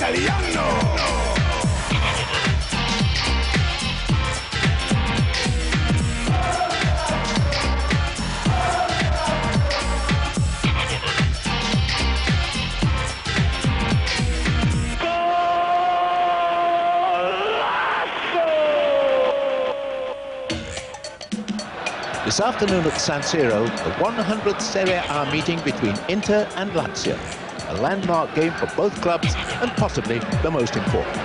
Italiano. This afternoon at San Siro, the 100th Serie A meeting between Inter and Lazio. A landmark game for both clubs and possibly the most important.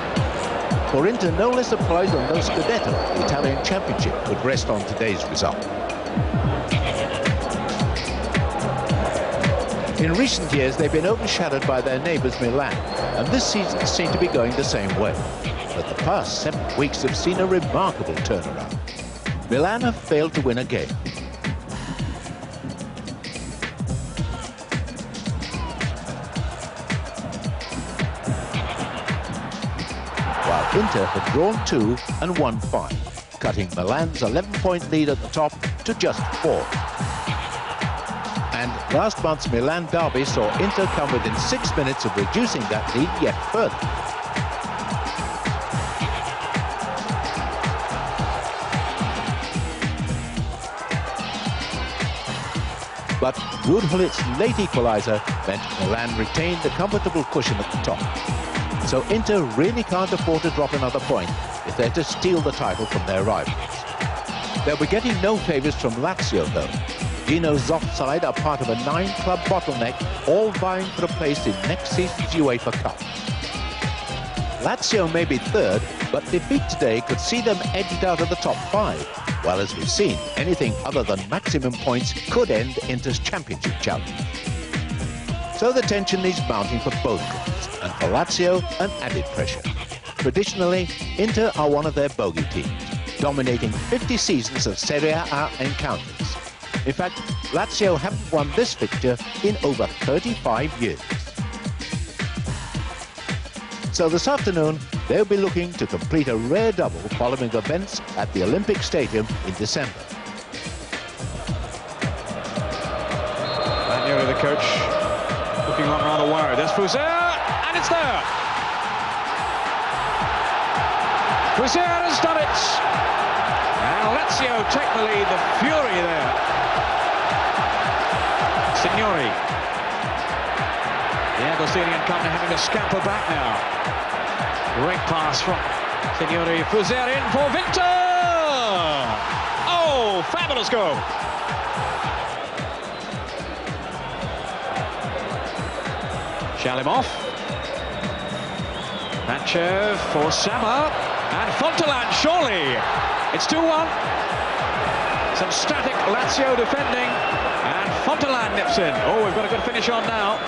For Inter, no less a prize than no Scudetto, the Italian championship, would rest on today's result. In recent years, they've been overshadowed by their neighbours Milan, and this season seemed to be going the same way. But the past 7 weeks have seen a remarkable turnaround. Milan have failed to win a game. While Inter have drawn 2 and won 5, cutting Milan's 11-point lead at the top to just 4. And last month's Milan derby saw Inter come within 6 minutes of reducing that lead yet further. But Rudholit's late equaliser meant Milan retained the comfortable cushion at the top. So Inter really can't afford to drop another point if they're to steal the title from their rivals. They'll be getting no favours from Lazio, though. Dino Zoff's side are part of a 9-club bottleneck, all vying for a place in next season's UEFA Cup. Lazio may be third, but defeat today could see them edged out of the top 5. While, as we've seen, anything other than maximum points could end Inter's championship challenge. So the tension is mounting for both clubs, and for Lazio, an added pressure. Traditionally, Inter are one of their bogey teams, dominating 50 seasons of Serie A encounters. In fact, Lazio haven't won this fixture in over 35 years. So this afternoon, they'll be looking to complete a rare double following events at the Olympic Stadium in December. Ranieri, the coach, looking on rather worried. There's Fouzer, and it's there! Fouzer has done it! And Lazio take the lead, the fury there. Signori. The Agostinian company having to scamper back now. Great pass from Signori. Fouzer in for Victor! Oh, fabulous goal! Shalimov. Panchev for Sama. And Fontelan, surely! It's 2-1. Some static Lazio defending. And Fontelan nips in. Oh, we've got a good finish on now.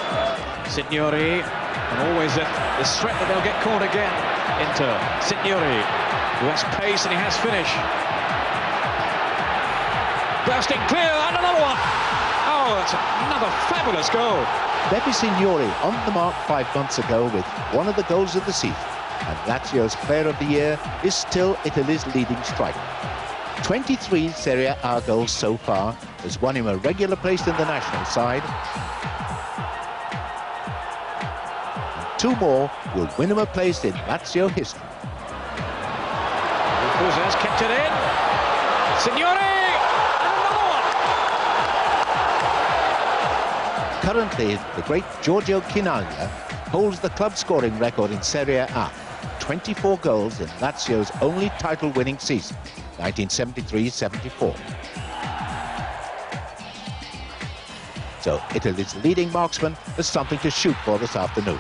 Signori, and always the threat that they'll get caught again. Inter, Signori, who has pace and he has finish. Bursting clear, and another one. Oh, that's another fabulous goal. Beppe Signori on the mark 5 months ago with one of the goals of the season. And Lazio's Player of the Year is still Italy's leading striker. 23 Serie A goals so far, has won him a regular place in the national side. And 2 more will win him a place in Lazio history. Fuzes kept it in. Signori! And another one! Currently, the great Giorgio Chinaglia holds the club scoring record in Serie A. 24 goals in Lazio's only title-winning season, 1973-74. So Italy's leading marksman has something to shoot for this afternoon.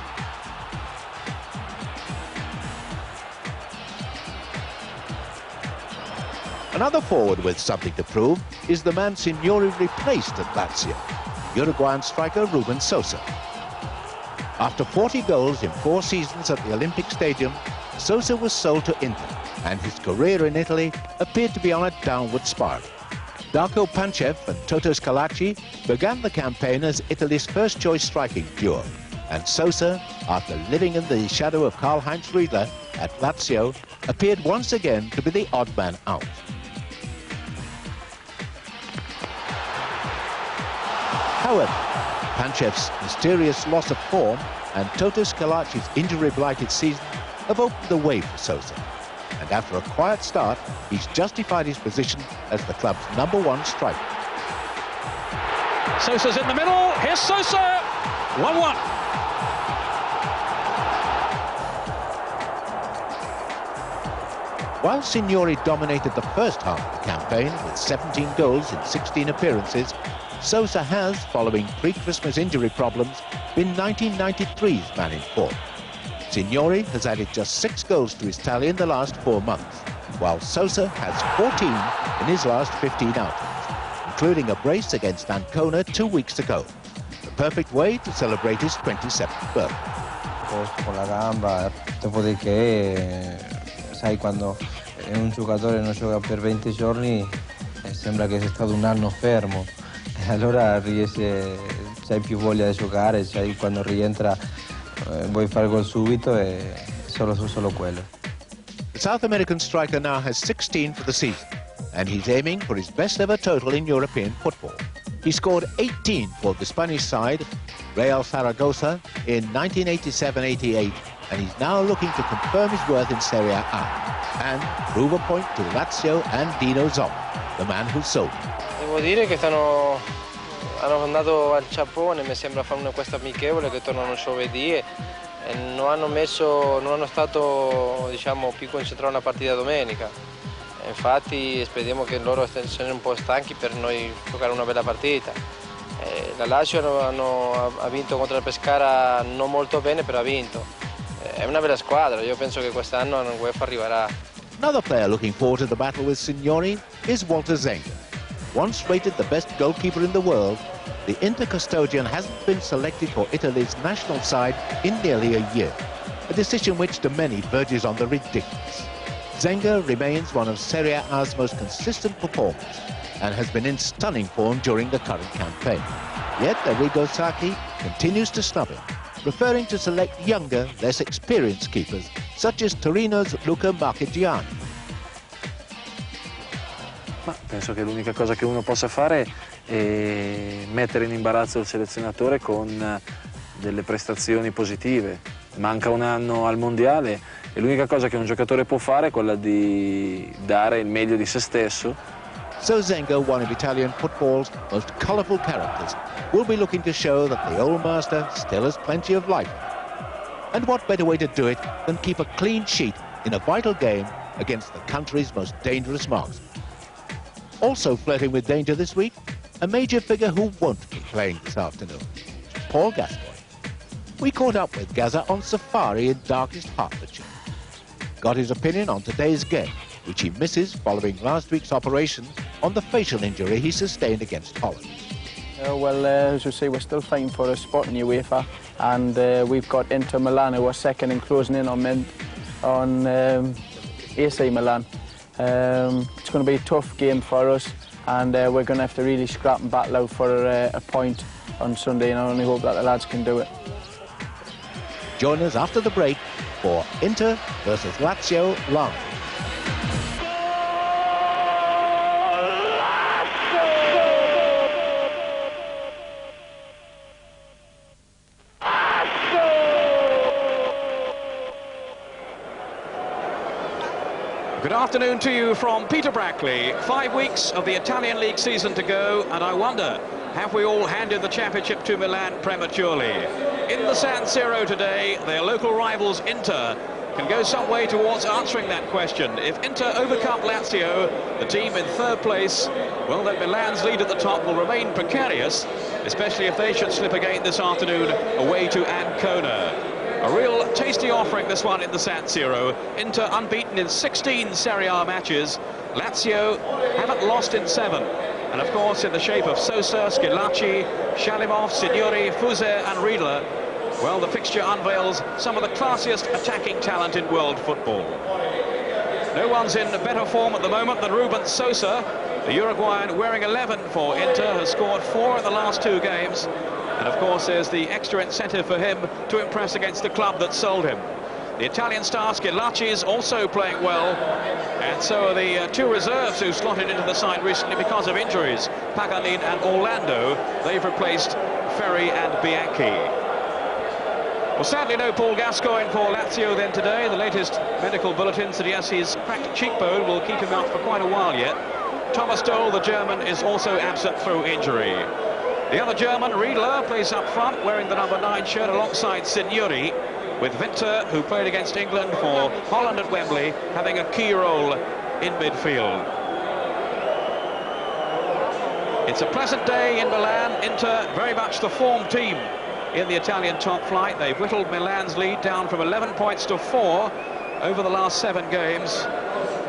Another forward with something to prove is the man Signori replaced at Lazio, Uruguayan striker Ruben Sosa. After 40 goals in 4 seasons at the Olympic Stadium, Sosa was sold to Inter, and his career in Italy appeared to be on a downward spiral. Darko Panchev and Toto Scalacci began the campaign as Italy's first-choice striking duo, and Sosa, after living in the shadow of Karl-Heinz Riedler at Lazio, appeared once again to be the odd man out. However, Panchev's mysterious loss of form and Toto Scalacci's injury-blighted season have opened the way for Sosa. And after a quiet start, he's justified his position as the club's #1 striker. Sosa's in the middle. Here's Sosa. 1-1. While Signori dominated the first half of the campaign with 17 goals in 16 appearances, Sosa has, following pre-Christmas injury problems, been 1993's man in form. Signori has added just 6 goals to his tally in the last 4 months, while Sosa has 14 in his last 15 outings, including a brace against Ancona 2 weeks ago. The perfect way to celebrate his 27th birthday. Con la gamba, dopodiché, sai, quando un giocatore non gioca per 20 giorni sembra che sia stato un anno fermo, e allora riesce, c'hai più voglia di giocare, sai, quando rientra vuoi fare gol subito e solo quello. The South American striker now has 16 for the season, and he's aiming for his best ever total in European football. He scored 18 for the Spanish side, Real Zaragoza, in 1987-88, and he's now looking to confirm his worth in Serie A and prove a point to Lazio and Dino Zola, the man who sold him. Devo dire che hanno andato al Giappone, mi sembra fare questa amichevole che tornano giovedì e non hanno stato, diciamo, più concentrati una partita domenica. E infatti speriamo che loro siano un po' stanchi per noi giocare una bella partita. La Lazio ha vinto contro la Pescara non molto bene, però ha vinto. È una bella squadra, io penso che quest'anno in UEFA arriverà. Another player looking forward to the battle with Signori is Walter Zenga. Once rated the best goalkeeper in the world, the Inter custodian hasn't been selected for Italy's national side in nearly a year, a decision which to many verges on the ridiculous. Zenga remains one of Serie A's most consistent performers and has been in stunning form during the current campaign. Yet Arrigo Sacchi continues to snub him, preferring to select younger, less experienced keepers, such as Torino's Luca Marchegiani. Ma penso che l'unica cosa che uno possa fare è mettere in imbarazzo il selezionatore con delle prestazioni positive. Manca un anno al mondiale e l'unica cosa che un giocatore può fare è quella di dare il meglio di se stesso. So Zenga, one of Italian football's most colourful characters, will be looking to show that the old master still has plenty of life. And what better way to do it than keep a clean sheet in a vital game against the country's most dangerous marksman. Also flirting with danger this week, a major figure who won't be playing this afternoon, Paul Gascoigne. We caught up with Gazza on safari in darkest Hertfordshire. Got his opinion on today's game, which he misses following last week's operation on the facial injury he sustained against Holland. As you say, we're still fighting for a spot in UEFA, and we've got Inter Milan, who are second and closing in on AC Milan. It's going to be a tough game for us, and we're going to have to really scrap and battle out for a point on Sunday, and I only hope that the lads can do it. Join us after the break for Inter versus Lazio live. Good afternoon to you from Peter Brackley. 5 weeks of the Italian League season to go, and I wonder, have we all handed the championship to Milan prematurely? In the San Siro today, their local rivals Inter can go some way towards answering that question. If Inter overcome Lazio, the team in third place, well, then Milan's lead at the top will remain precarious, especially if they should slip again this afternoon away to Ancona. A real tasty offering, this one in the San Siro. Inter unbeaten in 16 Serie A matches. Lazio haven't lost in 7. And of course, in the shape of Sosa, Schillaci, Shalimov, Signori, Fuser and Riedler, well, the fixture unveils some of the classiest attacking talent in world football. No one's in better form at the moment than Ruben Sosa. The Uruguayan, wearing 11 for Inter, has scored 4 in the last 2 games. And of course, there's the extra incentive for him to impress against the club that sold him. The Italian star Schillaci is also playing well, and so are the 2 reserves who slotted into the side recently because of injuries, Paganin and Orlando. They've replaced Ferry and Bianchi. Well, sadly no Paul Gascoigne for Lazio then today. The latest medical bulletin suggests his cracked cheekbone will keep him out for quite a while yet. Thomas Doll, the German, is also absent through injury. The other German, Riedler, plays up front wearing the number 9 shirt alongside Signori, with Winter, who played against England for Holland at Wembley, having a key role in midfield. It's a pleasant day in Milan. Inter very much the form team in the Italian top flight. They've whittled Milan's lead down from 11 points to 4 over the last 7 games.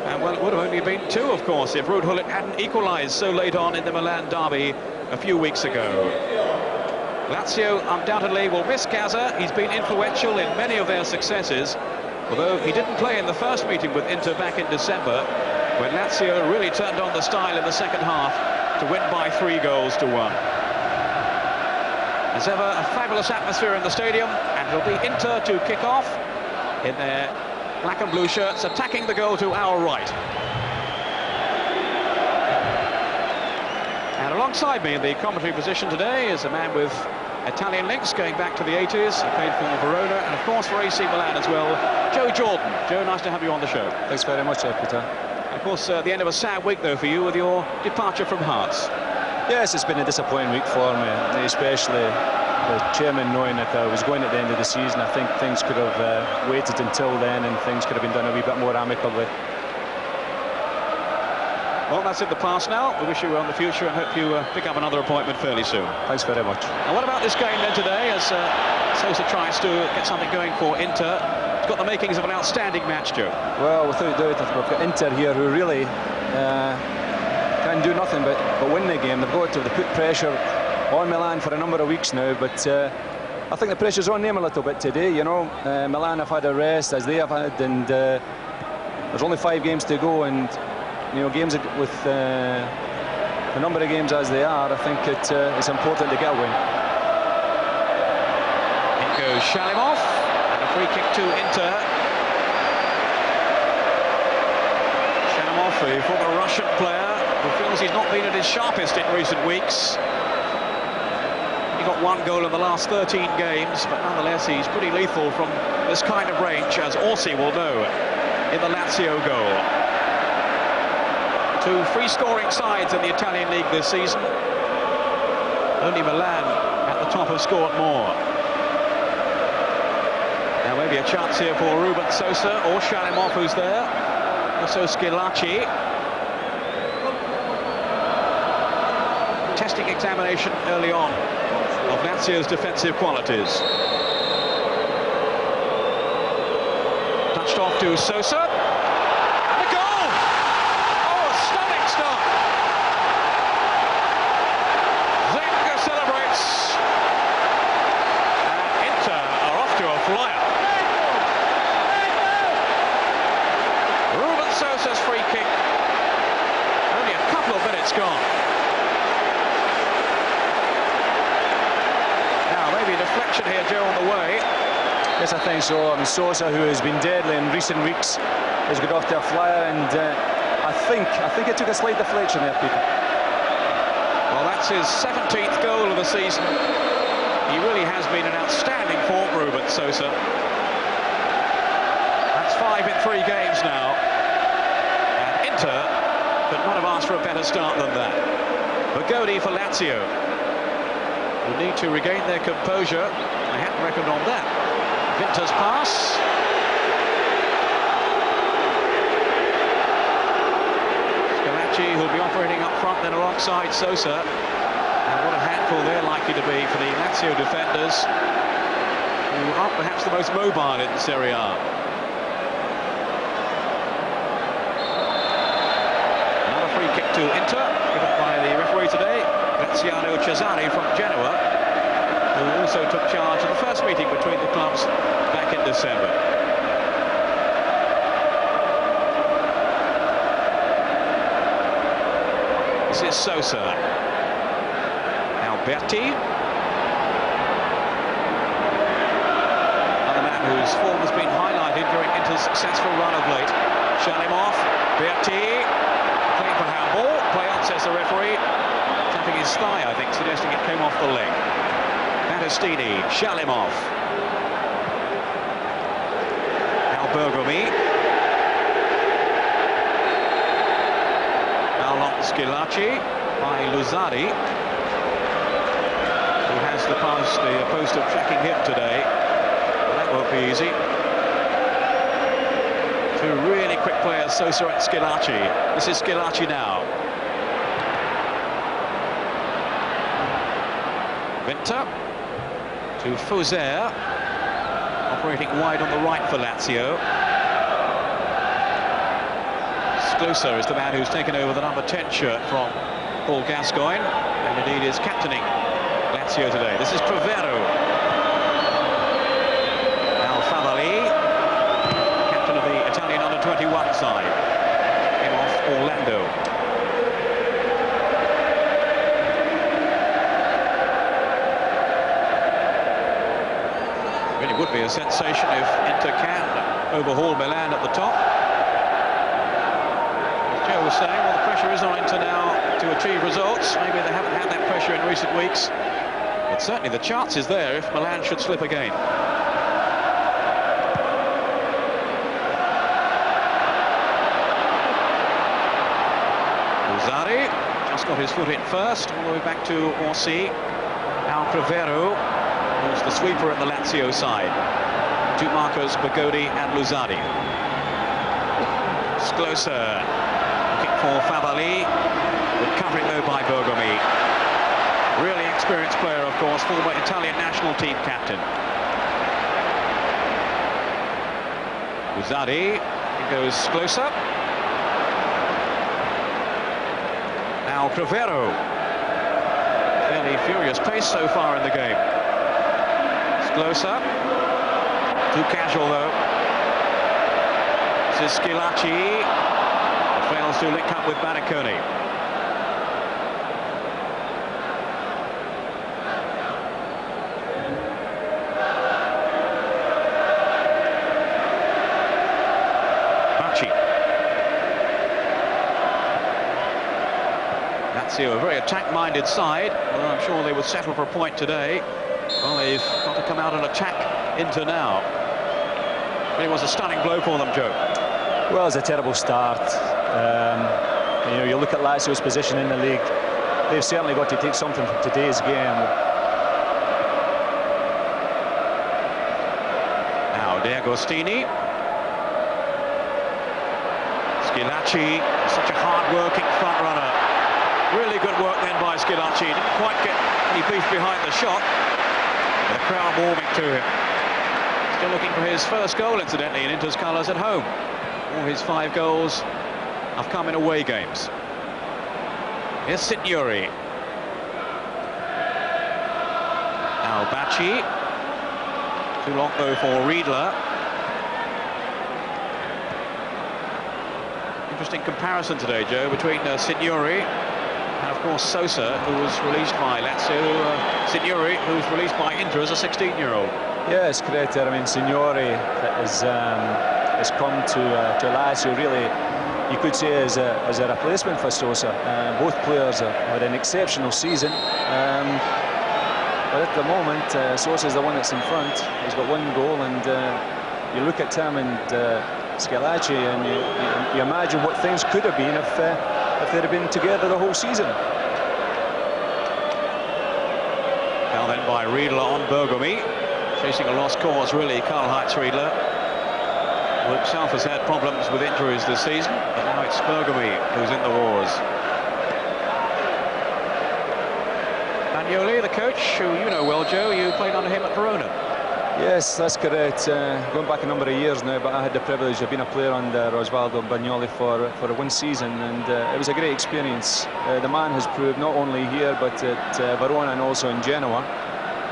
And well, it would have only been 2, of course, if Ruud Gullit hadn't equalised so late on in the Milan derby a few weeks ago. Lazio undoubtedly will miss Gaza. He's been influential in many of their successes, although he didn't play in the first meeting with Inter back in December, when Lazio really turned on the style in the second half to win by 3 goals to 1. As ever, a fabulous atmosphere in the stadium, and it'll be Inter to kick off in their black and blue shirts, attacking the goal to our right. And alongside me in the commentary position today is a man with Italian links going back to the 80s. He played for Verona and, of course, for AC Milan as well. Joe Jordan. Joe, nice to have you on the show. Thanks very much, Peter. Of course, the end of a sad week, though, for you with your departure from Hearts. Yes, it's been a disappointing week for me, especially the chairman knowing that I was going at the end of the season. I think things could have waited until then, and things could have been done a wee bit more amicably. Well, that's in the past now. We wish you well in the future and hope you pick up another appointment fairly soon. Thanks very much. And what about this game then today, as Sosa tries to get something going for Inter? It's got the makings of an outstanding match, Joe. Well, without doubt, we've got Inter here who really can do nothing but win the game. They've put pressure on Milan for a number of weeks now, but I think the pressure's on them a little bit today. You know, Milan have had a rest as they have had, and there's only 5 games to go, and you know, games with the number of games as they are, I think it's important to get a win. In goes Shalimov, and a free kick to Inter. Shalimov, the former Russian player, who feels he's not been at his sharpest in recent weeks. He got 1 goal in the last 13 games, but nonetheless he's pretty lethal from this kind of range, as Orsi will know in the Lazio goal. 2 free-scoring sides in the Italian league this season. Only Milan at the top have scored more. Now maybe a chance here for Ruben Sosa or Shalimov, who's there. Also Schillaci. Testing examination early on of Lazio's defensive qualities. Touched off to Sosa. Yes, I think so. I mean, Sosa, who has been deadly in recent weeks, has got off to a flyer, and I think it took a slight deflection there, Peter. Well, that's his 17th goal of the season. He really has been an outstanding form, Ruben Sosa. That's 5 in 3 games now. And Inter could not have asked for a better start than that. Bogodi for Lazio, who need to regain their composure. They hadn't reckoned on that. Winter's pass. Schillaci, who'll be operating up front then alongside Sosa. And what a handful they're likely to be for the Lazio defenders, who aren't perhaps the most mobile in Serie A. Another free kick to Inter, given by the referee today, Graziano Cesari from Genoa, who also took charge of the first meeting between the clubs back in December. This is Sosa. Now Berti. Another man whose form has been highlighted during Inter's successful run of late. Shalimov, Berti, playing for handball. Play on, says the referee. Tapping his thigh, I think, suggesting it came off the leg. Battistini, Shalimov. Now Bergomi. Now long Schillaci by Luzzari, who has the post of tracking him today. Well, that won't be easy. Two really quick players, Sosa and Schillaci. This is Schillaci now. Winter to Fauzer, operating wide on the right for Lazio. Sklosa is the man who's taken over the number 10 shirt from Paul Gascoigne, and indeed is captaining Lazio today. This is Crivero. Now Favalli, captain of the Italian under-21 side, came off Orlando. It would be a sensation if Inter can overhaul Milan at the top. As Joe was saying, well, the pressure is on Inter now to achieve results. Maybe they haven't had that pressure in recent weeks, but certainly the chance is there if Milan should slip again. Luzzari just got his foot in first, all the way back to Orsi. Now Crivero, who's the sweeper at the Lazio side. Two markers, Bagodi and Luzzari. Sklosa looking for Favalli. Recovering though by Bergomi. Really experienced player, of course, former Italian national team captain. Luzzari, here goes Sklosa. Now Crivero. Fairly furious pace so far in the game. Sklosa, too casual though. This is Schillaci, fails to link up with Baniconi. Bacci. Lazio, a very attack-minded side, although I'm sure they would settle for a point today. Well, they've got to come out and attack Inter now. It was a stunning blow for them, Joe. Well, it's a terrible start. You know, you look at Lazio's position in the league. They've certainly got to take something from today's game. Now De Agostini. Schillaci, such a hard-working front runner. Really good work then by Schillaci. Didn't quite get any beef behind the shot. The crowd warming to him. Still looking for his first goal, incidentally, in Inter's colours at home. All his 5 goals have come in away games. Here's Signori. Now Bacci. Too long though for Riedler. Interesting comparison today, Joe, between Signori and of course Sosa, who was released by Lazio, Signori, who was released by Inter as a 16-year-old. Yeah, it's correct. I mean, Signori has come to Lazio, really, you could say, as a replacement for Sosa. Both players had an exceptional season, but at the moment, Sosa's the one that's in front. He's got 1 goal, and you look at him and Schillaci, and you imagine what things could have been if they'd have been together the whole season. Now then by Riedler on Bergomi, chasing a lost cause really, Karl-Heinz Riedler, who himself has had problems with injuries this season, but now it's Bergomi who's in the wars. Bagnoli, the coach, who you know well, Joe, you played under him at Verona. Yes, that's correct. Going back a number of years now, but I had the privilege of being a player under Osvaldo Bagnoli for 1 season, and it was a great experience. The man has proved, not only here but at Verona and also in Genoa,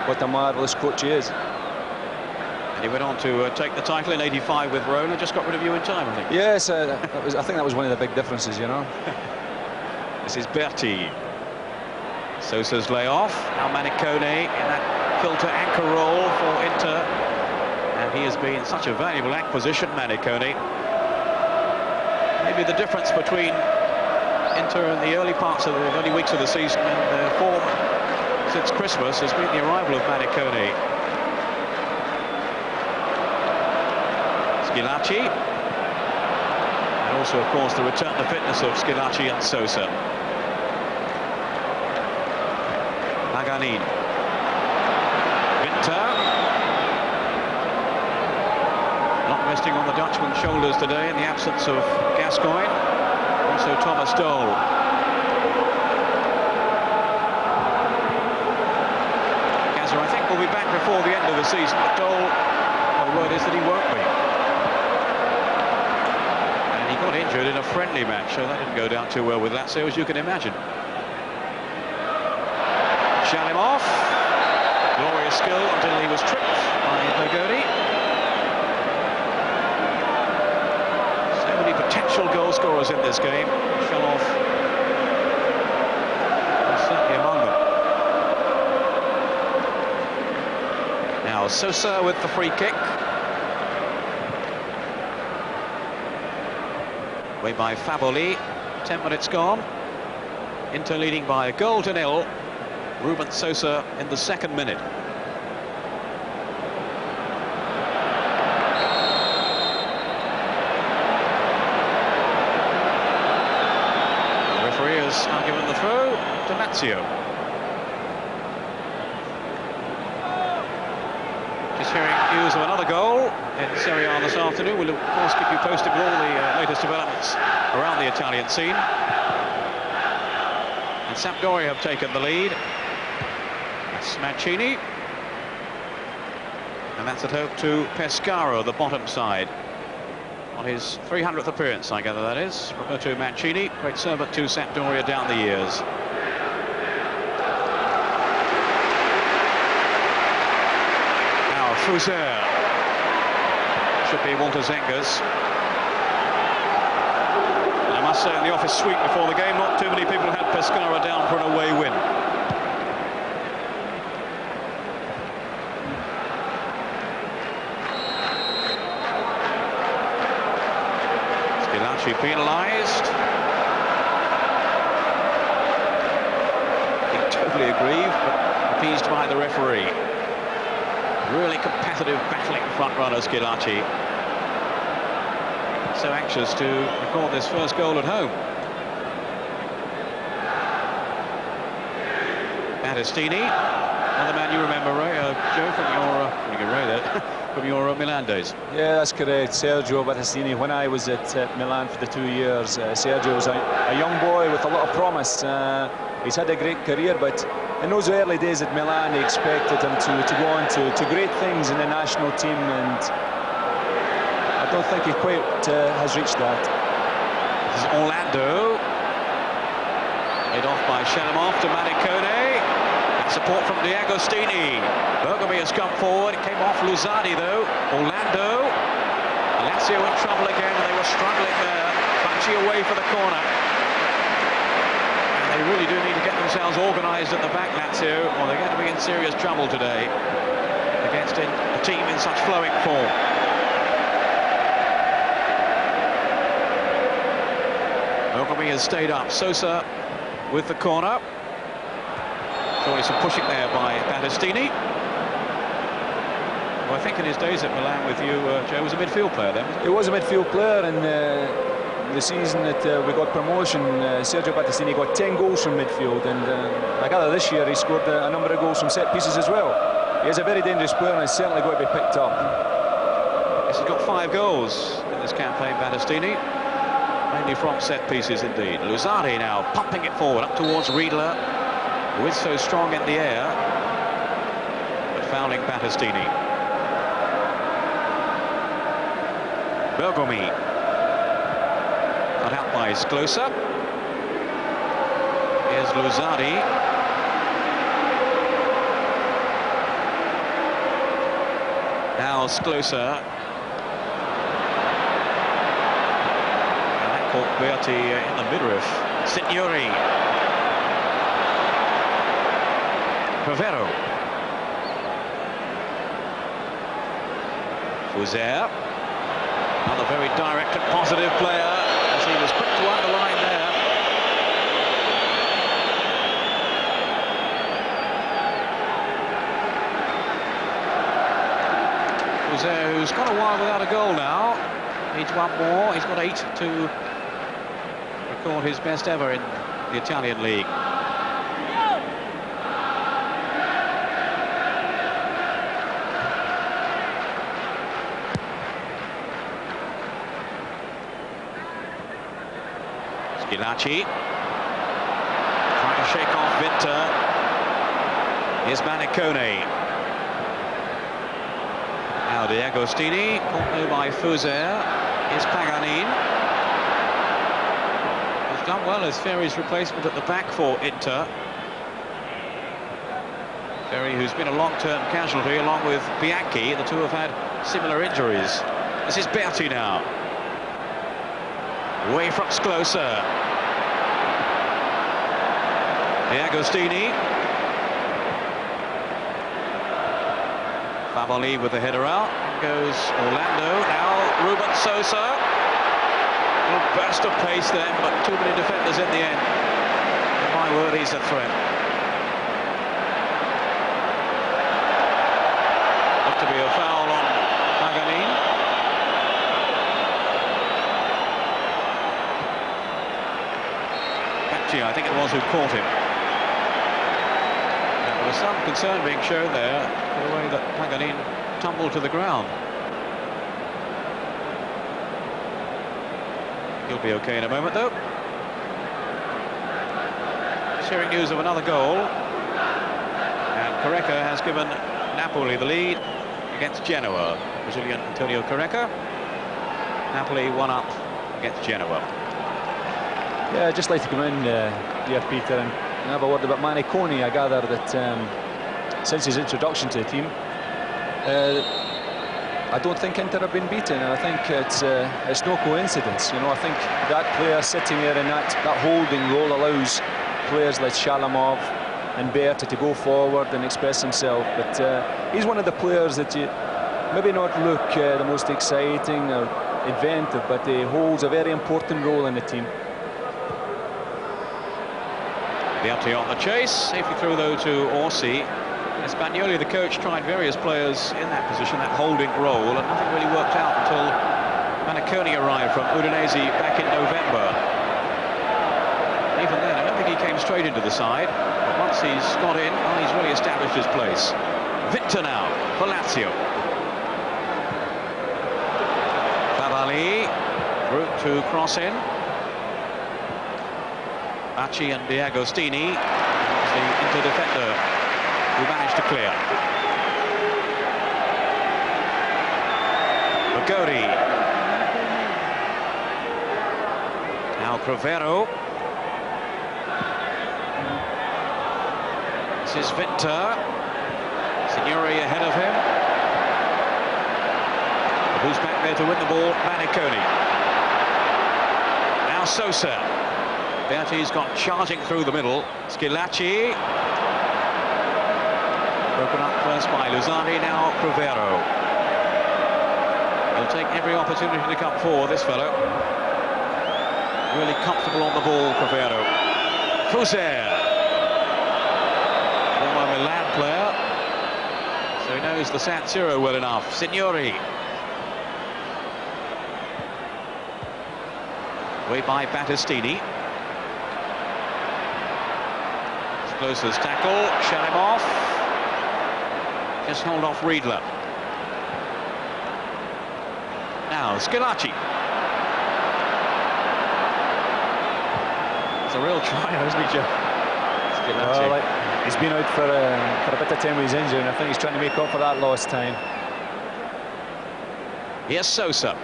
what a marvellous coach he is. And he went on to take the title in '85 with Verona, just got rid of you in time, I think. Yes, I think that was one of the big differences, you know. This is Berti. Sosa's layoff. Now Manicone in that filter anchor role for Inter, and he has been such a valuable acquisition, Manicone. Maybe the difference between Inter in the early weeks of the season and their form since Christmas has been the arrival of Manicone. Schillaci. And also, of course, the return to fitness of Schillaci and Sosa. Maganin. Winter. Not resting on the Dutchman's shoulders today in the absence of Gascoigne. Also Thomas Dole. Gazza, I think, will be back before the end of the season. But Dole, well, the word is that he won't be. And he got injured in a friendly match, so that didn't go down too well with Lazio, as you can imagine. Shalimov. Glorious skill until he was tripped by Bergodi. So many potential goal scorers in this game. Shalimov was certainly among them. Now Sosa with the free kick. Away by Favoli. 10 minutes gone. Inter leading by a goal to nil. Ruben Sosa in the second minute. The referee has now given the throw to Lazio. Just hearing news of another goal in Serie A this afternoon. We'll of course keep you posted with all the latest developments around the Italian scene. And Sampdoria have taken the lead. Mancini, and that's at home to Pescara, the bottom side, on his 300th appearance, I gather that is. Roberto Mancini, great servant to Sampdoria down the years. Now Fuser, should be Walter Zengas. And I must say, in the office suite before the game, not too many people had Pescara down for an away win. Penalised. He totally aggrieved, but appeased by the referee. Really competitive, battling front runner Schillaci. So anxious to record this first goal at home. Battistini, another man you remember, Ray, Joe, from your from your Milan days. Yeah, that's correct. Sergio Battistini. When I was at Milan for the 2 years, Sergio was a young boy with a lot of promise. He's had a great career, but in those early days at Milan, they expected him to go on to great things in the national team, and I don't think he quite has reached that. This is Orlando. Laid off by Shalimov to Manicone. Support from D'Agostini. Bergomi has come forward. It came off Luzzardi though. Orlando. Lazio in trouble again, and they were struggling there. Bacci away for the corner. And they really do need to get themselves organised at the back, Lazio, or they're going to be in serious trouble today against a team in such flowing form. Bergomi has stayed up. Sosa with the corner. Surely some pushing there by Battistini. Well, I think in his days at Milan with you, Joe, was a midfield player then, wasn't he? He was a midfield player, and the season that we got promotion, Sergio Battistini got 10 goals from midfield, and I gather this year he scored a number of goals from set pieces as well. He is a very dangerous player, and he's certainly going to be picked up. Yes, he's got 5 goals in this campaign, Battistini. Mainly from set pieces indeed. Luzzardi now pumping it forward up towards Riedler, who is so strong in the air, but fouling Battistini. Bergomi, cut out by Sklosa. Here's Luzzardi. Now Sklosa. And that caught Berti in the midriff. Signori. Pavero. Fuser. Another very direct and positive player, as he was quick to underline there. He's gone a while without a goal now. Needs one more. He's got 8 to record his best ever in the Italian league. Skilacci trying to shake off Winter. Here's Manicone. Now De Agostini, caught by Fuser. Here's Paganin. He's done well as Ferry's replacement at the back for Inter. Ferry, who's been a long-term casualty, along with Bianchi. The two have had similar injuries. This is Berti now. Away from Sklosa. De Agostini. Favoli with the header out. Goes Orlando. Now Ruben Sosa. A little burst of pace then, but too many defenders in the end. And my word, he's a threat. Looks to be a foul on Paganin. Actually, I think it was who caught him. There was some concern being shown there for the way that Paganin tumbled to the ground. He'll be okay in a moment, though. Cheering news of another goal. And Careca has given Napoli the lead against Genoa. Brazilian Antonio Careca. Napoli 1-up against Genoa. Yeah, I'd just like to come in, dear Peter, and have a word about Manicone. I gather that since his introduction to the team, I don't think Inter have been beaten, and I think it's no coincidence. You know, I think that player sitting there in that holding role allows players like Shalamov and Berti to go forward and express himself. But he's one of the players that you maybe not look the most exciting or inventive, but he holds a very important role in the team. Berti on the chase, safely through though to Orsi. Spagnoli, the coach, tried various players in that position, that holding role, and nothing really worked out until Manicone arrived from Udinese back in November. Even then, I don't think he came straight into the side, but once he's got in, well, he's really established his place. Victor now for Lazio. Favali, route to cross in. Bacci and De Agostini, the Inter defender who managed to clear. Bagodi. Now Crivero. This is Winter. Signori ahead of him. But who's back there to win the ball? Manicone. Now Sosa. Berti's gone charging through the middle. Skilacci. Broken up first by Luzani, now Crivero. He'll take every opportunity to come forward, this fellow. Really comfortable on the ball, Crivero. Fuser. Former Milan player. So he knows the San Siro well enough. Signori. Way by Battistini. Closer's tackle, shut him off. Just hold off Riedler. Now Skilacci. It's a real try, isn't he, Joe? Skilacci. Well, he's been out for a bit of time with his injury, and I think he's trying to make up for that lost time. Here's Sosa.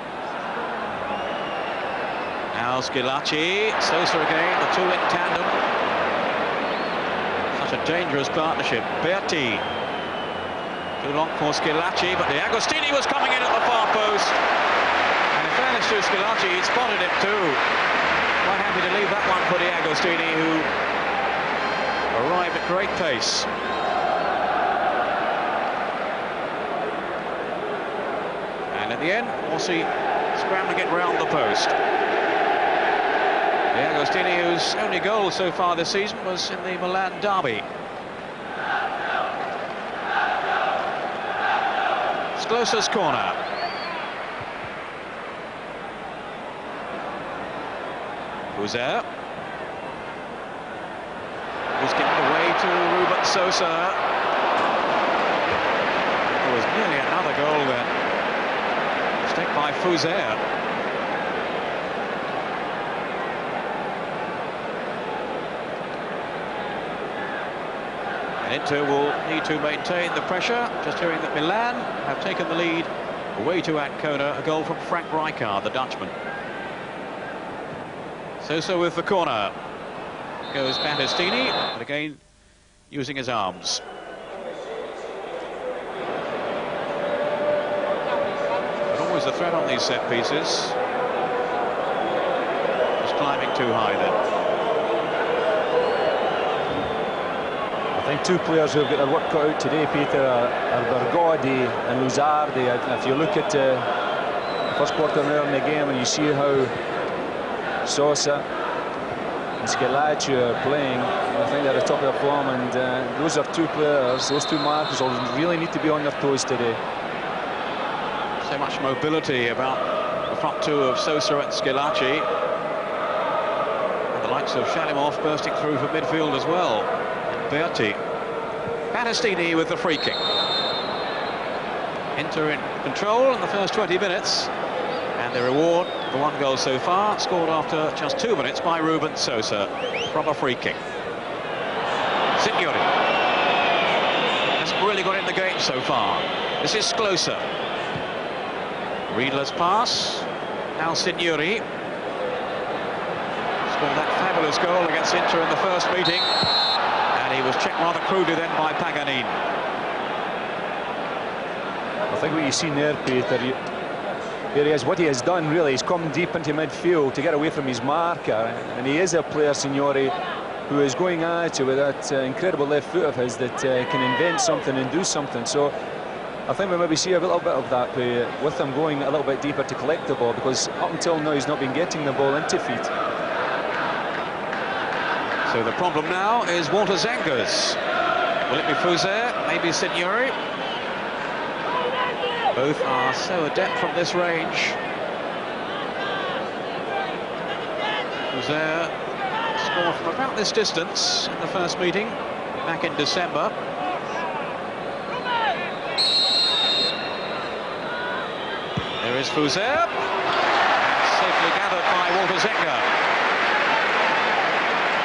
Now Skilacci. Sosa again, the two in tandem. Such a dangerous partnership. Berti. Too long for Skilacci, but De Agostini was coming in at the far post. And in fairness to Skilacci, he spotted it too. Quite happy to leave that one for De Agostini, who arrived at great pace. And at the end, Orsi scrambling it round the post. De Agostini, whose only goal so far this season was in the Milan derby. Sklosa's corner. Fuser. He's given away to Ruben Sosa. There was nearly another goal then. Mistake by Fuser. And Inter will need to maintain the pressure. Just hearing that Milan have taken the lead away to Ancona. A goal from Frank Rijkaard, the Dutchman. Sosa with the corner. Goes Battistini, but again using his arms. But always a threat on these set pieces. Just climbing too high then. I think two players who have got their work cut out today, Peter, are Bergodi and Luzardi. If you look at the first quarter there in the game and you see how Sosa and Schillaci are playing, I think they're at the top of their form, and those are two players, those two markers will really need to be on their toes today. So much mobility about the front two of Sosa and Schillaci. And the likes of Shalimov bursting through from midfield as well. And Berti. Battistini with the free kick. Inter in control in the first 20 minutes. And the reward for one goal so far, scored after just 2 minutes by Ruben Sosa from a free kick. Signori hasn't really got in the game so far. This is Sklosa. Riedler's pass. Now Signori. Scored that fabulous goal against Inter in the first meeting. And he was checked rather crudely then by Paganin. I think what you've seen there, Peter, here he is. What he has done really is come deep into midfield to get away from his marker, and he is a player, Signori, who is going at you with that incredible left foot of his that can invent something and do something. So I think we maybe see a little bit of that with him going a little bit deeper to collect the ball, because up until now he's not been getting the ball into feet. So the problem now is Walter Zenga's. Will it be Fuser? Maybe Signori? Both are so adept from this range. Fuser scored from about this distance in the first meeting back in December. There is Fuser. Safely gathered by Walter Zenga,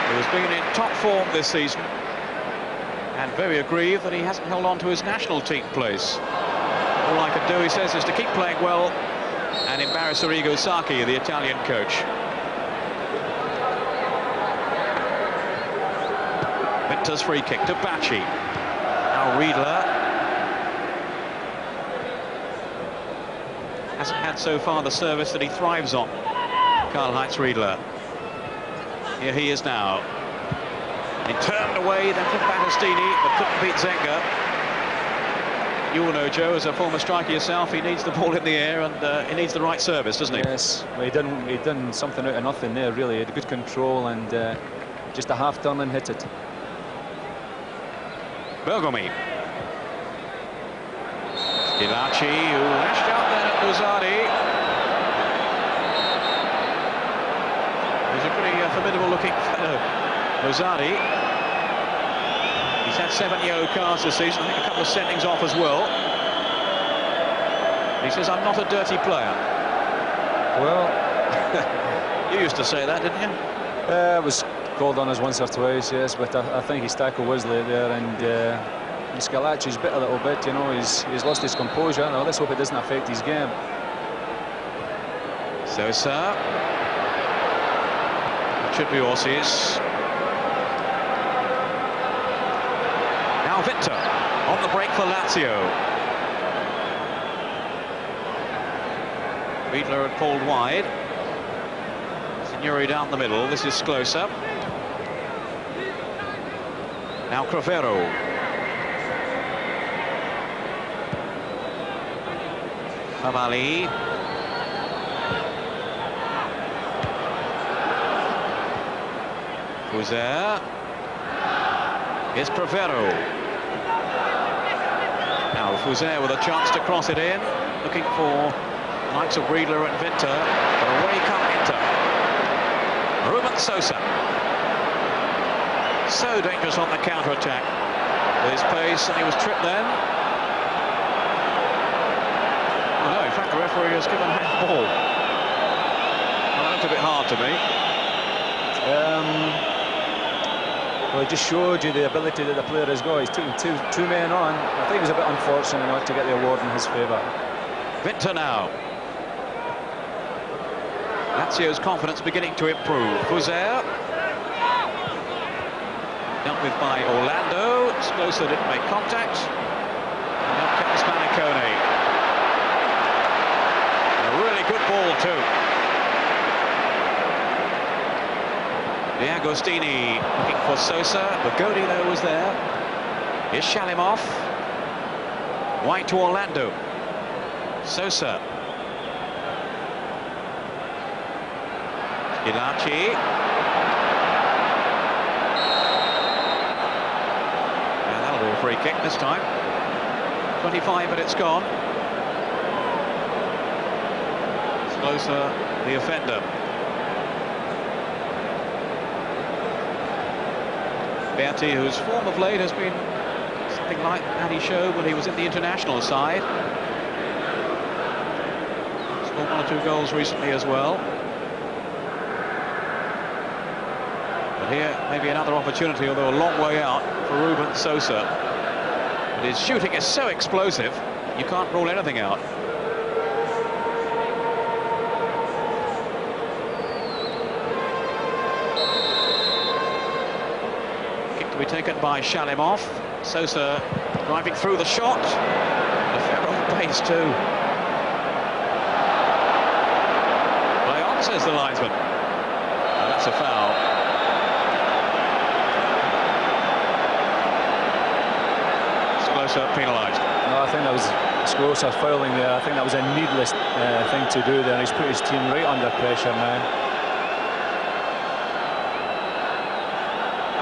who has been in top form this season and very aggrieved that he hasn't held on to his national team place. All I can do, he says, is to keep playing well and embarrass Arrigo Sacchi, the Italian coach. Winter's free kick to Bacci. Now Riedler hasn't had so far the service that he thrives on. Karl-Heinz Riedler. Here he is now. He turned away then from Battistini, but couldn't beat Zenga. You will know, Joe, as a former striker yourself, he needs the ball in the air, and he needs the right service, doesn't he? Yes, well, he done something out of nothing there, really. He had good control and just a half turn and hit it. Bergomi. Schillaci, who lashed out then at Luzardi. He's a pretty formidable looking fellow, Luzardi. He's had 7 yellow cards this season, I think a couple of sendings off as well. He says, I'm not a dirty player. Well, you used to say that, didn't you? It was called on us once or twice, yes, but I think his tackle was late there, and Schillaci's bit a little bit, you know, he's lost his composure. Now let's hope it doesn't affect his game. Sosa. It should be Orsi's. Now Victor on the break for Lazio. Riedler had pulled wide. Signori down the middle. This is Sklosa. Now Cravero. Favali. Fuser. Here's Cravero. Now Fuser with a chance to cross it in, looking for the likes of Riedler and Winter, but away come Inter. Ruben Sosa. So dangerous on the counter-attack. With his pace, and he was tripped then. Oh no, in fact the referee has given handball. Well, that looked a bit hard to me. Well, it just showed you the ability that the player has got. He's taking two men on. I think he was a bit unfortunate not to get the award in his favour. Vinter now. Lazio's confidence beginning to improve. Fuser. Dealt with by Orlando. Sklosa didn't make contact. And up comes Manicone. A really good ball too. D'Agostini looking for Sosa. Bogodi though was there. Here's Shalimov. White to Orlando. Sosa. Schillaci. And that'll be a free kick this time. 25 minutes gone. Sklosa, the offender. Berti, whose form of late has been something like that he showed when he was in the international side. Scored 1 or 2 goals recently as well. But here, maybe another opportunity, although a long way out for Ruben Sosa. But his shooting is so explosive, you can't rule anything out. To be taken by Shalimov. Sosa driving through the shot. A fair old pace too. Play on, says the linesman. And that's a foul. Sklosa penalised. No, I think that was Sklosa fouling there. I think that was a needless thing to do there. He's put his team right under pressure now.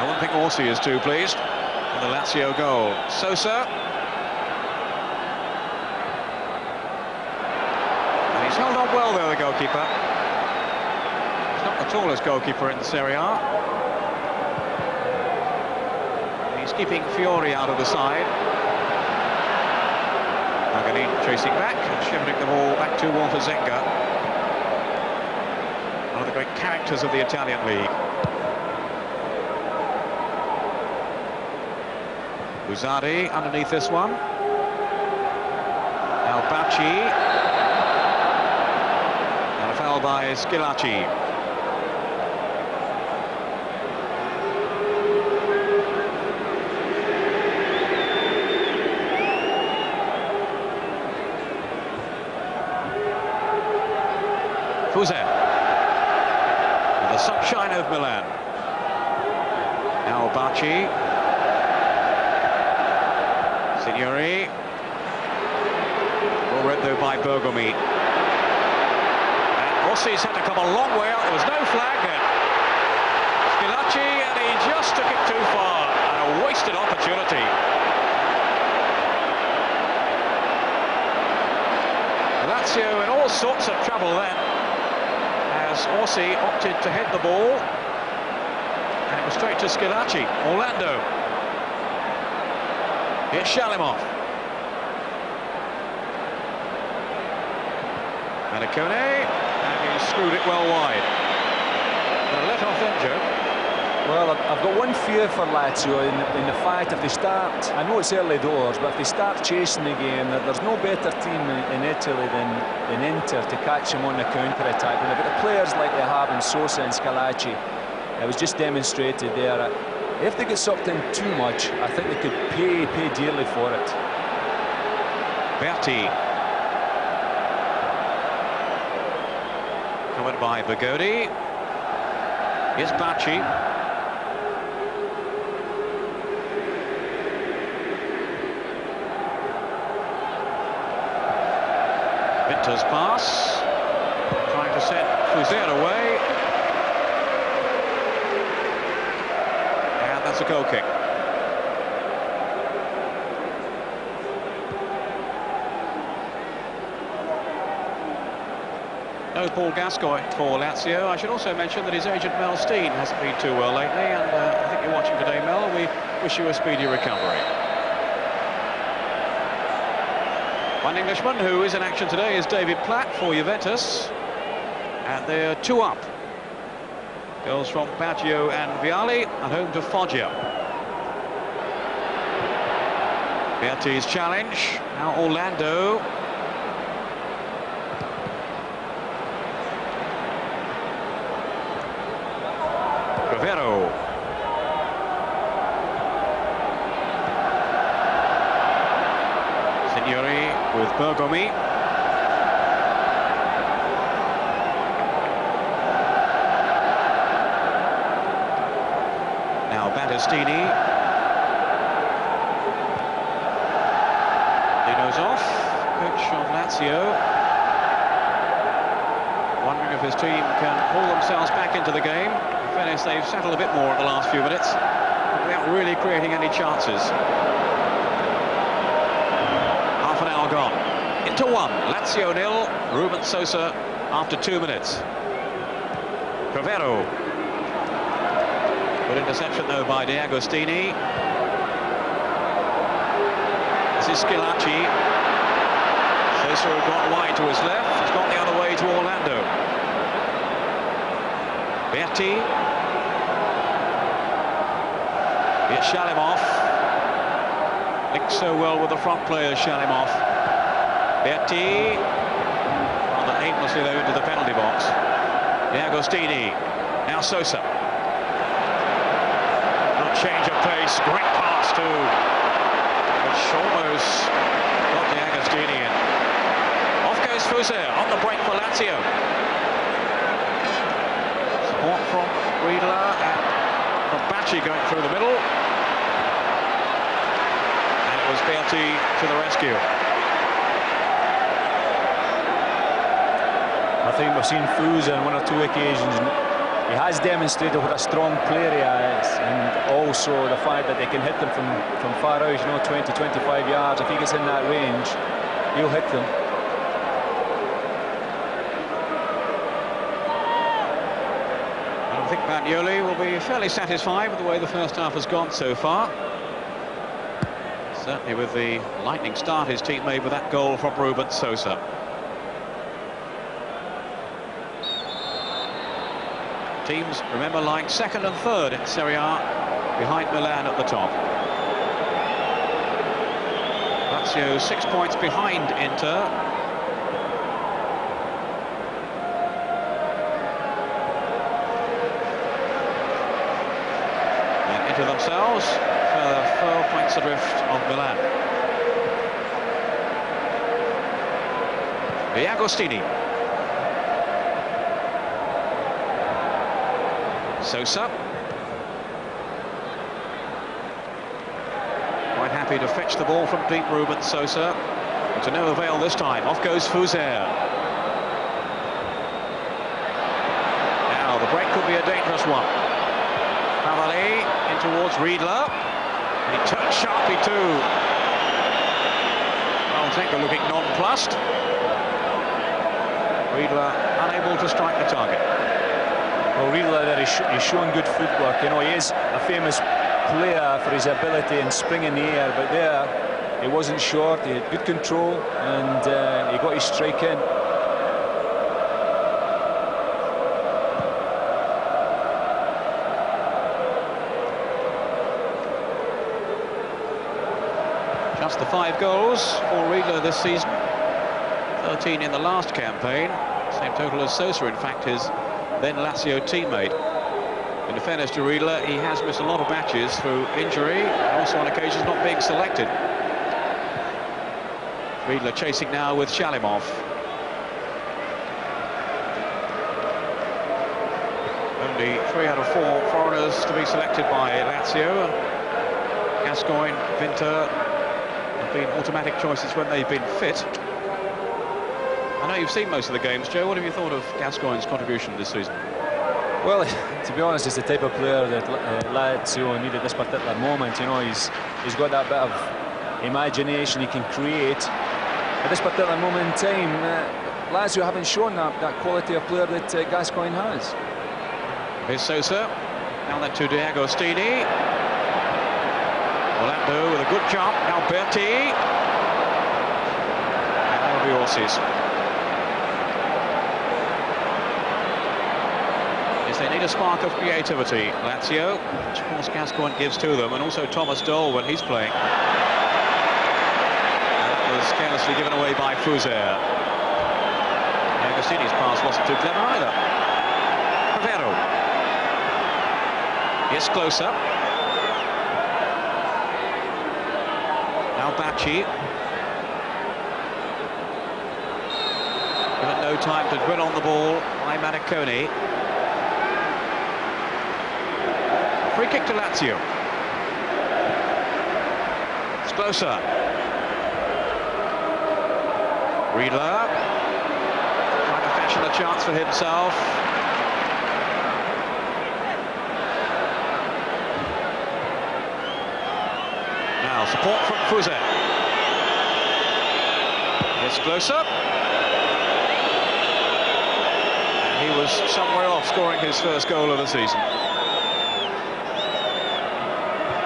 I don't think Orsi is too pleased with the Lazio goal. Sosa. And he's held on well there, the goalkeeper. He's not the tallest goalkeeper in the Serie A. He's keeping Fiori out of the side. Magani chasing back, shifting the ball back to Walter Zenga. One of the great characters of the Italian league. Buzzardi underneath this one. Albacci. And a foul by Schillaci. Fuser. The sunshine of Milan. Albacci. Signori. All read though by Bergomi. And Rossi's had to come a long way out. There was no flag then. Schillaci, and he just took it too far. And a wasted opportunity. Lazio in all sorts of trouble then, as Orsi opted to head the ball. And it was straight to Schillaci. Orlando. Here's Shalimov. Manicone, and he screwed it well wide. Gonna let off then, Joe. Well, I've got one fear for Lazio in the fact if they start, I know it's early doors, but if they start chasing the game, there's no better team in Italy than Inter to catch them on the counter-attack. When they've got the players like they have in Sosa and Schillaci, it was just demonstrated there. If they get sucked in too much, I think they could pay dearly for it. Berti. Covered by Bogodi. Here's Bacci. Vinter's pass. Trying to set Fuser away. That's a goal kick. No Paul Gascoigne for Lazio. I should also mention that his agent Mel Steen hasn't been too well lately, and I think you're watching today, Mel. We wish you a speedy recovery. One Englishman who is in action today is David Platt for Juventus, and they're 2 up. Goals from Baggio and Vialli, at home to Foggia. Berti's challenge, now Orlando. Rivero. Signori with Bergomi. Now Battistini. Dino's off, coach of Lazio. Wondering if his team can pull themselves back into the game. In fairness, they've settled a bit more in the last few minutes, without really creating any chances. Half an hour gone. Into 1, Lazio 0, Ruben Sosa after 2 minutes. Rivero. Good interception though by D'Agostini. This is Schillaci. Sosa had gone wide to his left. He's gone the other way to Orlando. Berti. Here's Shalimov. Links so well with the front players, Shalimov. Berti. Rather aimlessly though into the penalty box. D'Agostini. Now Sosa. Good change of pace. Great pass too. Which almost got D'Agostini in. Off goes Fuser on the break for Lazio. Support from Riedler and from Bacci going through the middle. And it was Berti to the rescue. I think we've seen Fuser on 1 or 2 occasions. He has demonstrated what a strong player he is, and also the fact that they can hit them from far out, you know, 20, 25 yards. If he gets in that range, he'll hit them. I think Bagnoli will be fairly satisfied with the way the first half has gone so far. Certainly with the lightning start his team made with that goal from Ruben Sosa. Teams, remember, lying 2nd and 3rd in Serie A, behind Milan at the top. Lazio 6 points behind Inter. And Inter themselves, further 4 points adrift of Milan. D'Agostini. Sosa. Quite happy to fetch the ball from deep, Ruben Sosa. But to no avail this time. Off goes Fuser. Now the break could be a dangerous one. Cavalli in towards Riedler. And he turns sharply too. Altenka looking nonplussed. Riedler unable to strike the target. Well, Riedler there, he's showing good footwork. You know, he is a famous player for his ability in spring in the air, but there he wasn't short. He had good control, and he got his strike in. Just the 5 goals for Riedler this season. 13 in the last campaign. Same total as Sosa, in fact, his then Lazio teammate. In fairness to Riedler, he has missed a lot of matches through injury, and also on occasions not being selected. Riedler chasing now with Shalimov. Only 3 out of 4 foreigners to be selected by Lazio. Gascoigne, Winter have been automatic choices when they've been fit. I know you've seen most of the games, Joe. What have you thought of Gascoigne's contribution this season? Well, to be honest, it's the type of player that Lazio need at this particular moment. You know, he's got that bit of imagination he can create. At this particular moment in time, Lazio haven't shown that quality of player that Gascoigne has. Here's Sosa. Now then to D'Agostini. Orlando with a good jump. Now Berti. And that'll be Orsi's. Yes, they need a spark of creativity, Lazio, which of course Gascoigne gives to them, and also Thomas Doll when he's playing. That was carelessly given away by Fuser. Agostini's pass wasn't too clever either. Rivero. Yes, close up. Now Bacci. Given no time to dwell on the ball by Maniconi. Free kick to Lazio. It's closer. Riedler. Trying to fashion a chance for himself. Now support from Fuser. It's close up. And he was somewhere off scoring his first goal of the season.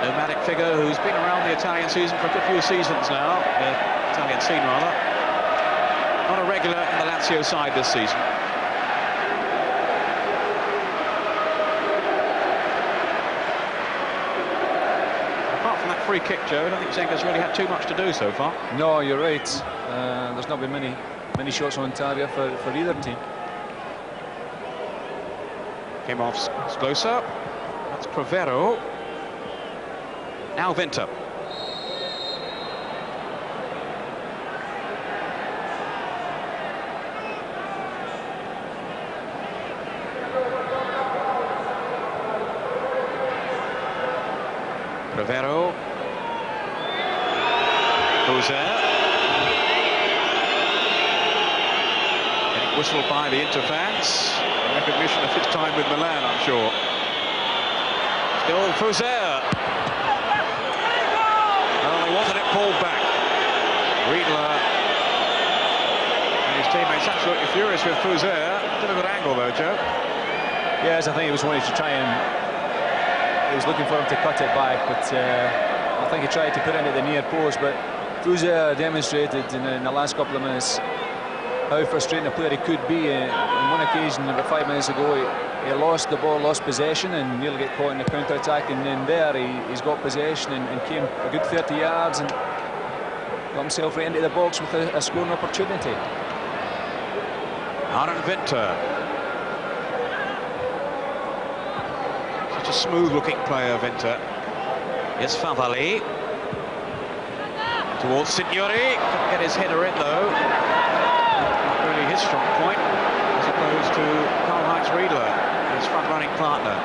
Nomadic figure who's been around the Italian season for a good few seasons now. Italian scene rather. Not a regular in the Lazio side this season. Apart from that free kick, Joe, I don't think Zenga's really had too much to do so far. No, you're right. There's not been many shots on target for either team. Came off Sklosa. That's Crivero. Now Vinter. Crivero. Fuser. Getting whistled by the Inter fans. Recognition of his time with Milan, I'm sure. Still Fuser. Oh, they wanted it pulled back. Riedler and his teammates absolutely furious with Fuser. Difficult angle though, Joe. Yes, I think he was wanting to try and... He was looking for him to cut it back, but I think he tried to put it into the near post, but Fuser demonstrated in the last couple of minutes how frustrating a player he could be. On one occasion, about 5 minutes ago, he lost the ball, lost possession, and nearly get caught in the counter-attack, and then there he's got possession and came a good 30 yards and got himself right into the box with a scoring opportunity. Aaron Vinter. Such a smooth-looking player, Vinter. Yes, Favali. Towards Signori. Couldn't get his header in, though. Not really his strong point, as opposed to Karl-Heinz Riedler, his front-running partner.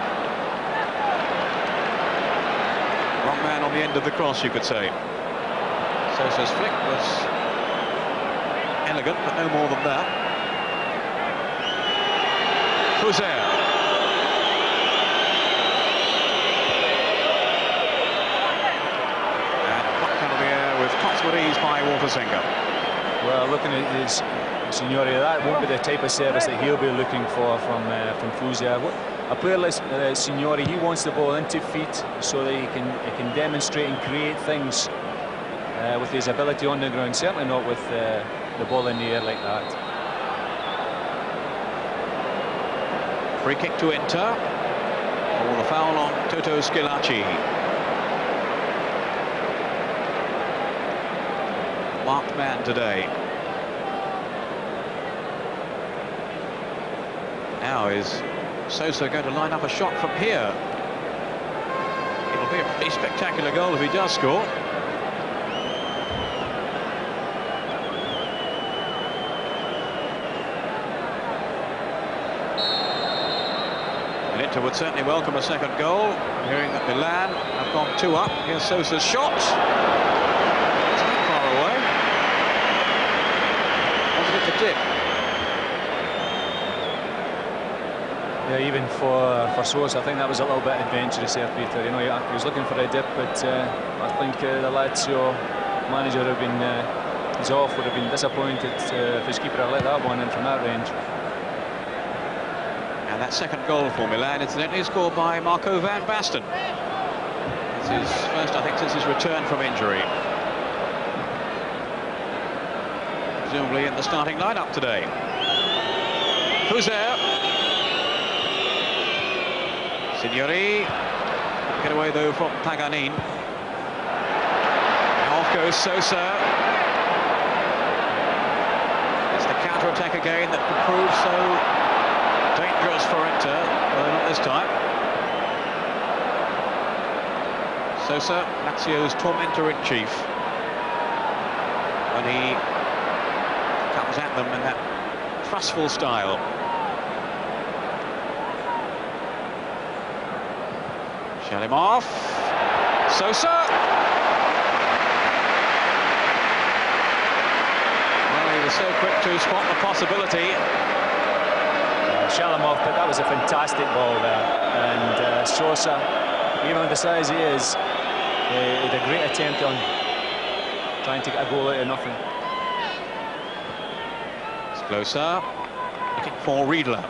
Wrong man on the end of the cross, you could say. Sosa's flick was elegant, but no more than that. Fuser. With ease by Wolfersinger. Well, looking at his Signori, that won't be the type of service that he'll be looking for from Fuser. A player like Signori, he wants the ball into feet so that he can demonstrate and create things with his ability on the ground. Certainly not with the ball in the air like that. Free kick to Inter. Oh, the foul on Toto Schillaci. Marked man today. Now is Sosa going to line up a shot from here? It'll be a pretty spectacular goal if he does score. And Inter would certainly welcome a second goal. I'm hearing that Milan have gone 2 up. Here's Sosa's shot. The dip. Yeah, even for Sosa, I think that was a little bit adventurous there, Peter. You know, he was looking for a dip, but I think the Lazio manager have been He's off. Would have been disappointed if his keeper had let that one in from that range. And that second goal for Milan, incidentally, is scored by Marco van Basten. It's his first, I think, since his return from injury. Presumably in the starting lineup today. Who's there? Signori. Get away though from Paganin. Off goes Sosa. It's the counter-attack again that could prove so dangerous for Inter, although not this time. Sosa, Lazio's tormentor-in-chief, when he comes at them in that trustful style. Shalimov, Sosa. Well, he was so quick to spot the possibility. Shalimov, but that was a fantastic ball there. And Sosa, even with the size he is, he had a great attempt on trying to get a goal out of nothing. It's closer, looking for Riedler.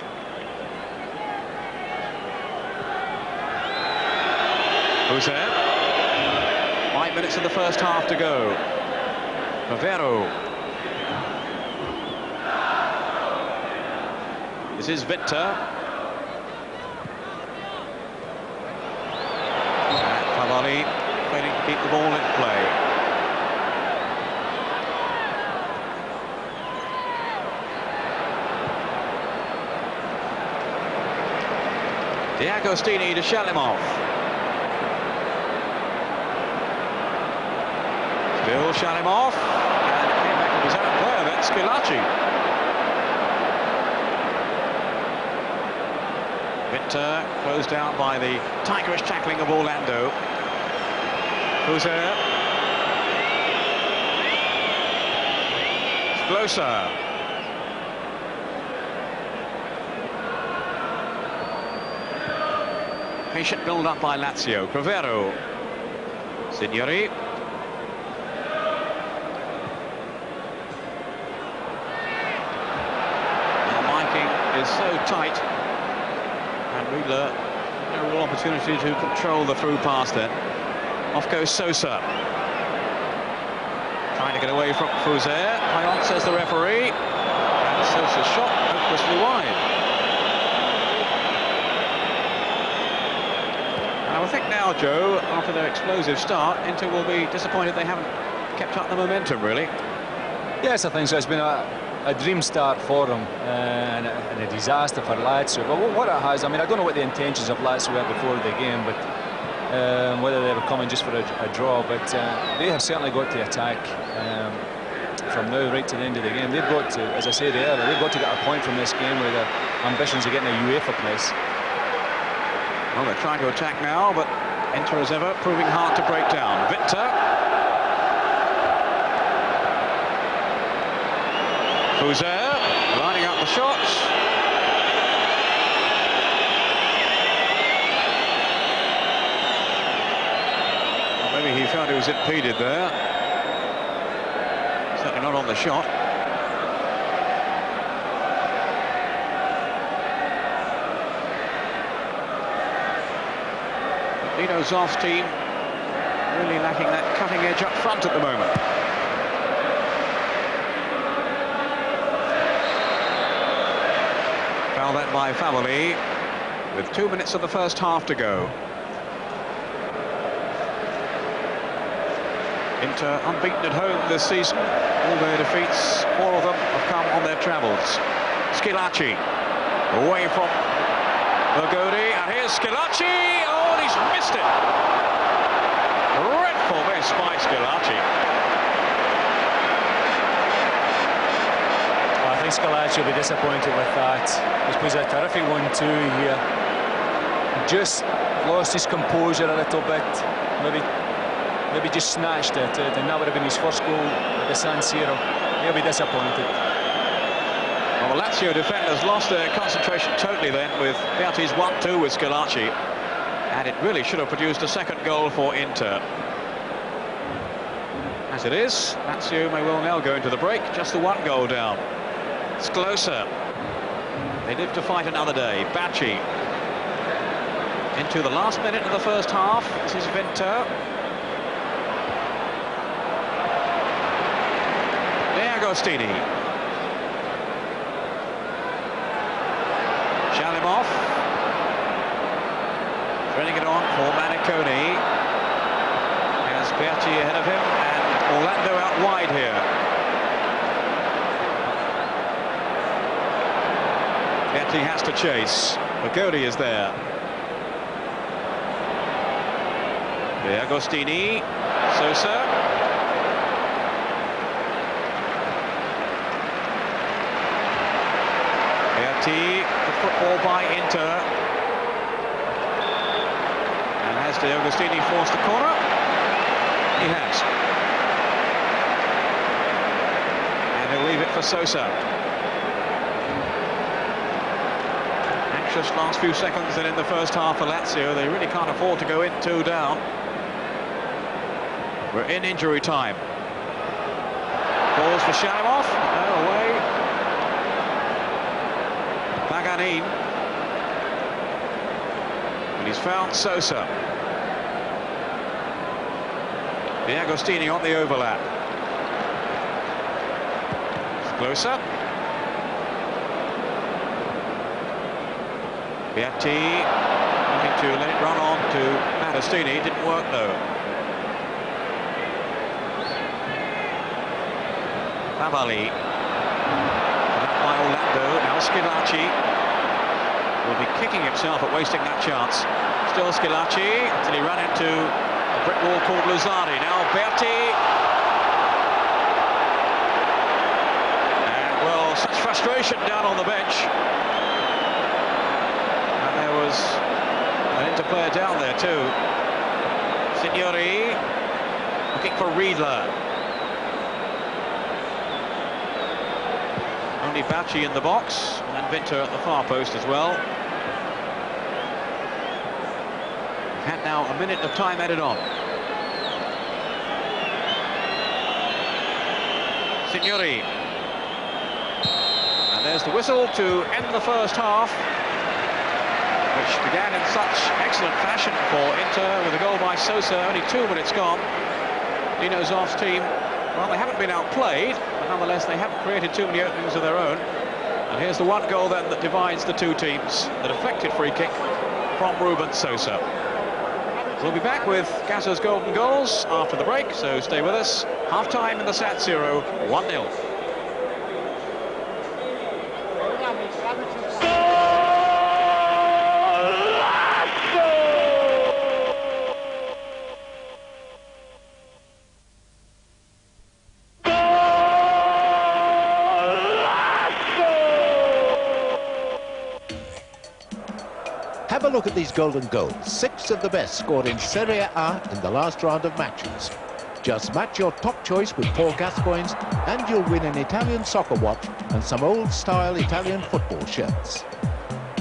Who's there? 5 minutes of the first half to go. Pavero. This is Winter. Favali failing to keep the ball in play. D'Agostini to Shalimov. Still Shalimov, and came back with his own player, that's Schillaci. Winter closed down by the tigerish tackling of Orlando. Who's there? It's closer. Patient build-up by Lazio. Cravero. Signori. Is so tight, and Riedler no real opportunity to control the through pass then. Off goes Sosa, trying to get away from Fouzer. High on, says the referee, and Sosa's shot hopelessly wide. And I would think now, Joe, after their explosive start, Inter will be disappointed they haven't kept up the momentum, really. Yes, I think so. It's been a dream start for them and a disaster for Lazio. But what it has, I mean, I don't know what the intentions of Lazio were before the game, but whether they were coming just for a draw, but they have certainly got to attack from now right to the end of the game. They've got to, as I said earlier, they've got to get a point from this game with their ambitions of getting a UEFA place. Well, they're trying to attack now, but Inter as ever proving hard to break down. Winter. Fouzer lining up the shots. Well, maybe he felt he was impeded there. Certainly not on the shot. Dino Zoff's team really lacking that cutting edge up front at the moment. Foul that by Favali, with 2 minutes of the first half to go. Inter unbeaten at home this season. All their defeats, 4 of them have come on their travels. Schillaci away from Lagodi, and here's Schillaci. Oh, and he's missed it. Dreadful miss by Schillaci. I think Schillaci will be disappointed with that. He was a terrific 1-2 here. Just lost his composure a little bit. Maybe just snatched it, and that would have been his first goal at the San Siro. He'll be disappointed. Well, the Lazio defenders lost their concentration totally then with Beatti's 1-2 with Schillaci, and it really should have produced a second goal for Inter. As it is, Lazio may well now go into the break, just the 1 goal down. It's closer. They live to fight another day. Bacci into the last minute of the first half. This is Vinter. Agostini. Shalimov. Threading it on for Maniconi. Has Berti ahead of him, and Orlando out wide here. Berti has to chase. Magodi is there. Agostini. Sosa. The football by Inter. And has De Agostini forced the corner? He has. And he'll leave it for Sosa. Anxious last few seconds and in the first half for Lazio. They really can't afford to go in 2 down. We're in injury time. Balls for Shalimov. No, away. Paganin. And he's found Sosa. De Agostini on the overlap. It's closer. Piatti looking to let it run on to Agostini. Didn't work though. Favali. By Orlando, now Schillaci will be kicking himself at wasting that chance. Still Schillaci until he ran into a brick wall called Luzzari. Now Berti. And well, such frustration down on the bench. And there was an interplayer down there too. Signori looking for Riedler. Only Bacci in the box, and Vinter at the far post as well. We've had now a minute of time added on. Signori. And there's the whistle to end the first half, which began in such excellent fashion for Inter with a goal by Sosa, only 2 minutes gone. Dino Zoff's team, well, they haven't been outplayed, but nonetheless they haven't created too many openings of their own. And here's the 1 goal then that divides the 2 teams. The deflected free kick from Ruben Sosa. We'll be back with Gazza's golden goals after the break, so stay with us. Half-time in the San Siro, 1-0. Have a look at these golden goals. 6 of the best scored in Serie A in the last round of matches. Just match your top choice with Paul Gascoigne's and you'll win an Italian soccer watch and some old-style Italian football shirts.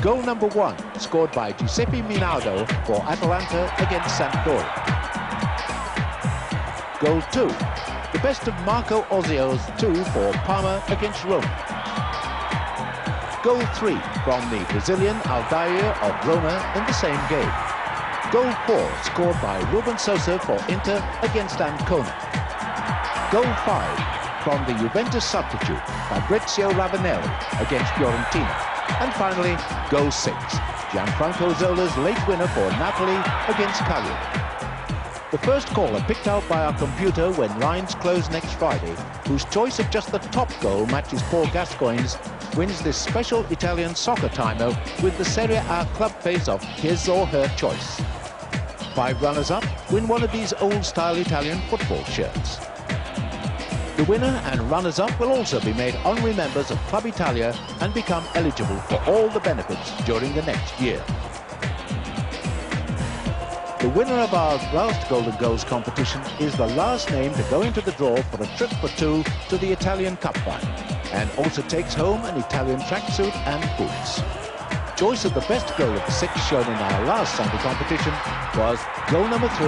Goal number 1, scored by Giuseppe Minardo for Atalanta against Sampdoria. Goal 2, the best of Marco Ozio's 2 for Parma against Roma. Goal 3 from the Brazilian Aldair of Roma in the same game. Goal 4 scored by Ruben Sosa for Inter against Ancona. Goal 5 from the Juventus substitute Fabrizio Ravanelli against Fiorentina. And finally, goal 6, Gianfranco Zola's late winner for Napoli against Cagliari. The first caller picked out by our computer when lines close next Friday, whose choice of just the top goal matches Paul Gascoigne's, wins this special Italian soccer timer with the Serie A club face of his or her choice. 5 runners-up win one of these old-style Italian football shirts. The winner and runners-up will also be made honorary members of Club Italia and become eligible for all the benefits during the next year. The winner of our last Golden Goals competition is the last name to go into the draw for a trip for 2 to the Italian Cup final, and also takes home an Italian tracksuit and boots. choice of the best goal of the 6 shown in our last Sunday competition was goal number 3,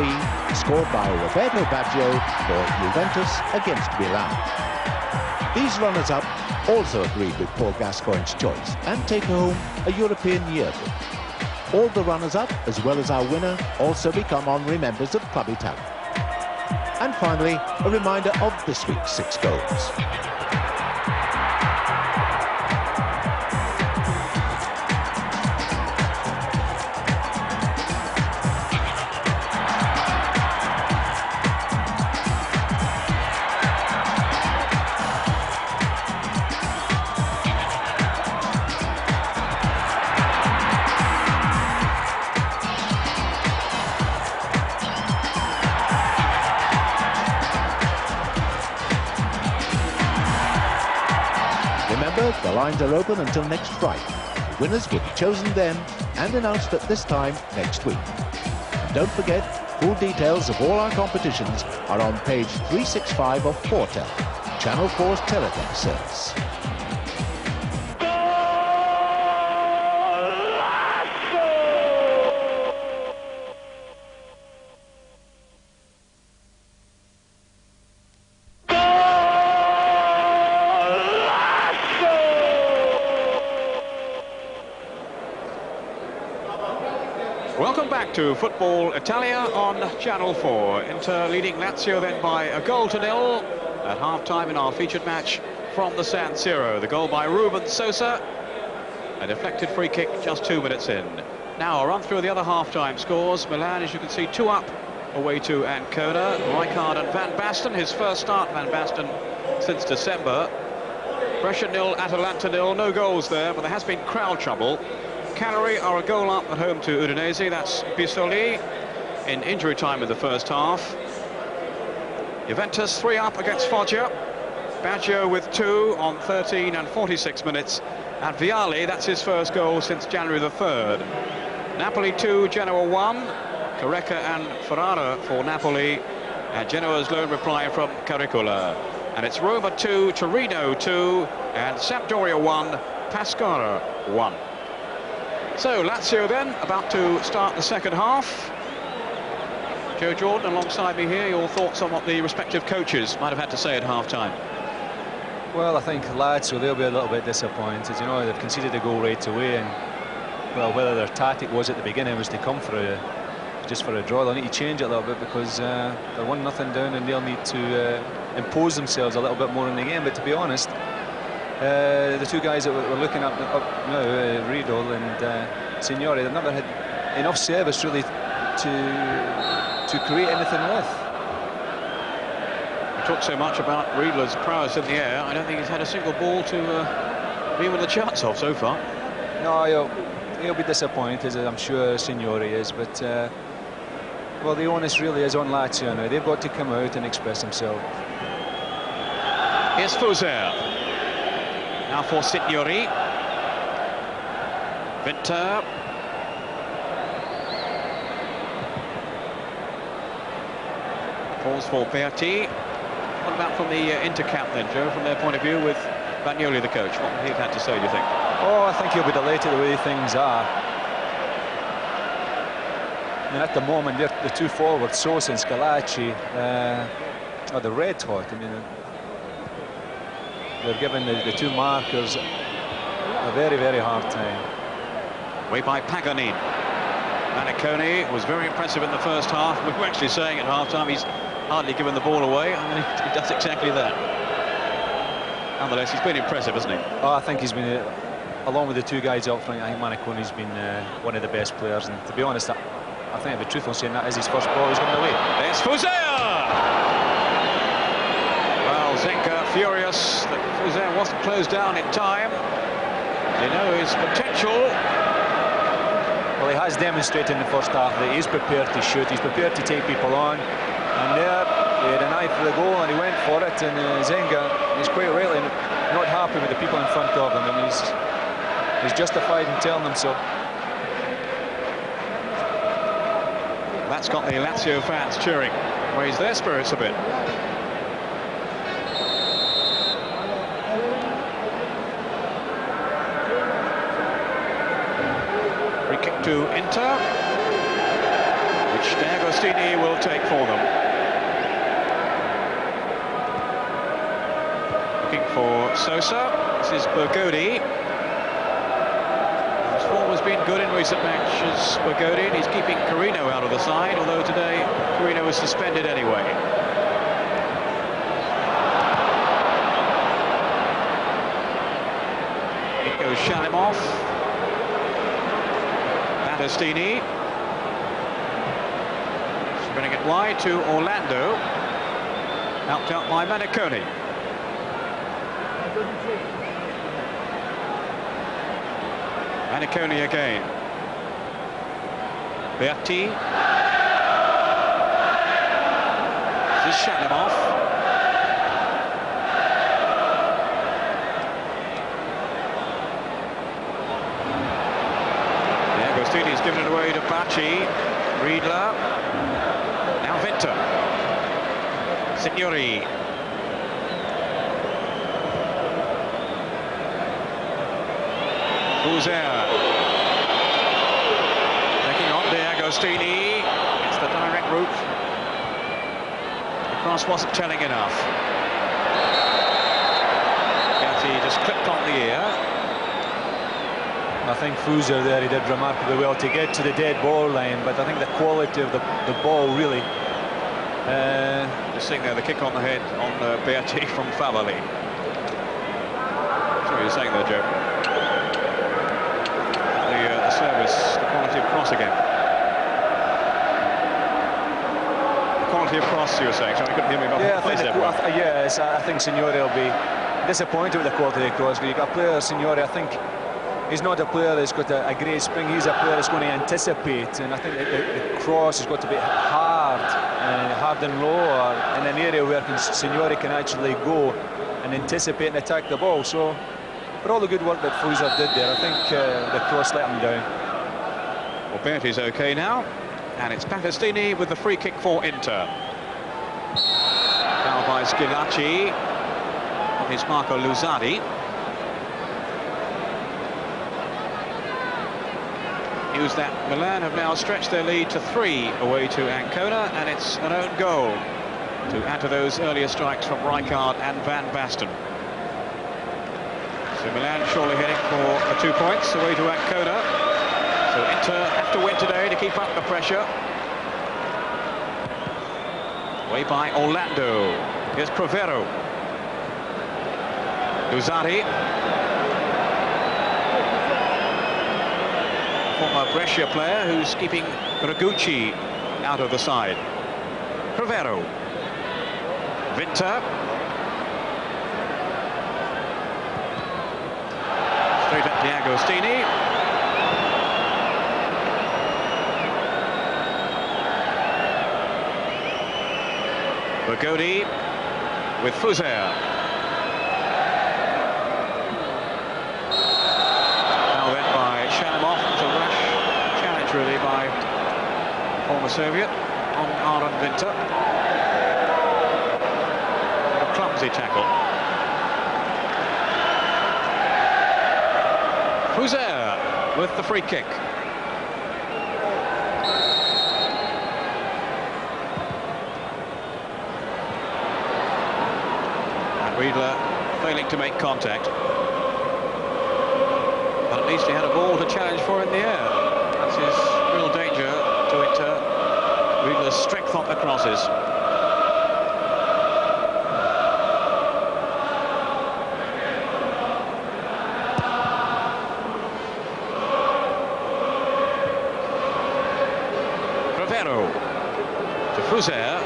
scored by Roberto Baggio for Juventus against Milan. These runners-up also agreed with Paul Gascoigne's choice and take home a European yearbook. All the runners-up, as well as our winner, also become honorary members of Club Italia. And finally, a reminder of this week's 6 goals. Remember, the lines are open until next Friday. The winners will be chosen then and announced at this time next week. And don't forget, full details of all our competitions are on page 365 of 4Tel, Channel 4's teletext service. Welcome back to Football Italia on Channel 4. Inter leading Lazio then by a goal to nil at half-time in our featured match from the San Siro. The goal by Ruben Sosa, a deflected free kick just 2 minutes in. Now a run through the other half-time scores. Milan, as you can see, 2 up away to Ancona. Rijkaard and Van Basten, his first start, Van Basten, since December. Brescia nil, Atalanta nil, no goals there, but there has been crowd trouble. Cagliari are a goal up at home to Udinese. That's Bisoli in injury time in the first half. Juventus 3 up against Foggia. Baggio with 2 on 13 and 46 minutes. And Vialli, that's his first goal since January the 3rd. Napoli 2, Genoa 1. Careca and Ferrara for Napoli. And Genoa's lone reply from Caricola. And it's Roma 2, Torino 2, and Sampdoria 1, Pescara 1. So Lazio then about to start the second half. Joe Jordan alongside me here, your thoughts on what the respective coaches might have had to say at half-time? Well, I think Lazio, they'll be a little bit disappointed. You know, they've conceded a goal right away, and well, whether their tactic was at the beginning was to come for just for a draw, they'll need to change it a little bit because they're 1-0 down and they'll need to impose themselves a little bit more in the game. But to be honest, the 2 guys that we're looking at up now, Riedel and Signori, they've never had enough service really to create anything with. We talk so much about Riedler's prowess in the air. I don't think he's had a single ball to be with the chance of so far. No, he'll be disappointed, as I'm sure Signori is, but well, the onus really is on Lazio now. They've got to come out and express themselves. Here's Fuser. Now for Signori. Winter. Falls for Berti. What about from the Inter-camp then, Joe, from their point of view with Bagnoli, the coach? What would he have had to say, do you think? Oh, I think he'll be delighted the way things are. I mean, at the moment, the 2 forwards, Sosa and Scalacci, are the red hot. I mean, they're giving the 2 markers a very, very hard time. Way by Paganini. Maniconi was very impressive in the first half. We were actually saying at half-time he's hardly given the ball away. I mean, he does exactly that. Nonetheless, he's been impressive, hasn't he? Oh, I think he's been, along with the 2 guys up front, I think Maniconi's been one of the best players. And to be honest, I think the truth in saying that is his first ball, he's going away. There's Fusea! Well, Zenga furious that Fusea wasn't closed down in time. They know his potential. Well, he has demonstrated in the first half that he's prepared to shoot, he's prepared to take people on. And there, he had an eye for the goal and he went for it. And Zenga is quite rightly not happy with the people in front of him, and he's justified in telling them so. That's got the Lazio fans cheering, raise their spirits a bit. kick to Inter, which De Agostini will take for them. Looking for Sosa. This is Bergodi. His form has been good in recent matches, Bergodi, and he's keeping Carino out of the side, although today Carino was suspended anyway. It goes Shalimov. Battistini. Spinning it wide to Orlando. Helped out by Maniconi. Maniconi again. Berti. This is Shalimov. Agostini's given it away to Bacci. Riedler. Now Winter. Signori. Fuser. Taking on De Agostini. It's the direct route. The cross wasn't telling enough. Berti just clipped on the ear. I think Fuser there, he did remarkably well to get to the dead ball line, but I think the quality of the ball really... Just seeing there the kick on the head on Berti from Favali. That's what you were saying there, Joe. The service, the quality of cross again. The quality of cross, you were saying, so I couldn't hear me. Yeah, I think Signori will be disappointed with the quality of the cross. You've got a player, Signori, I think he's not a player that's got a great spring. He's a player that's going to anticipate, and I think the cross has got to be hard and low, or in an area where Signori can actually go and anticipate and attack the ball. So, for all the good work that Fuser did there, I think the cross let him down. Well, Berti's okay now, and it's Battistini with the free kick for Inter. Foul by Schilacci. It's Marco Luzzardi. News that Milan have now stretched their lead to 3 away to Ancona, and it's an own goal to add to those earlier strikes from Rijkaard and Van Basten. So Milan surely heading for the 2 points away to Ancona. So Inter have to win today to keep up the pressure. Away by Orlando. Here's Provero. Luzzardi. Former Brescia player who's keeping Ragucci out of the side. Provero. Winter. Straight at De Agostini. Bergodi with Fuser. Now then by Shalimov. It's a rash challenge really by former Soviet on Aaron Winter. A clumsy tackle. Fuser with the free kick. Riedler failing to make contact. But at least he had a ball to challenge for in the air. That's his real danger to Inter. Riedler's strength on the crosses. Provero to Fuser.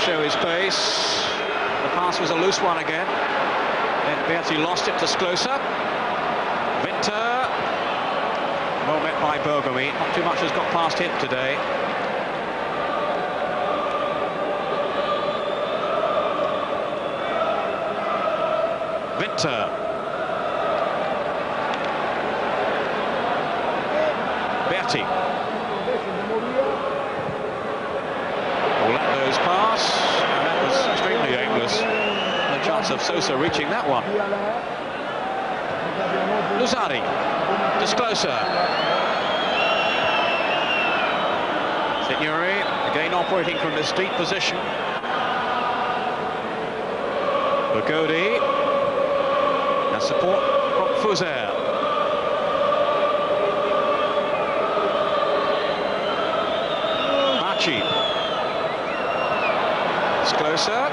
Show his pace. The pass was a loose one again. Then Berti lost it to Sklosa. Winter. Well met by Bergomi. Not too much has got past him today. Winter. Berti. Orlando's pass, and that was extremely aimless. No chance chance of Sosa reaching that one. Luzzari, Discloser. Signori, again operating from this deep position. Bogodi. And support from Fuser. Machi. Discloser.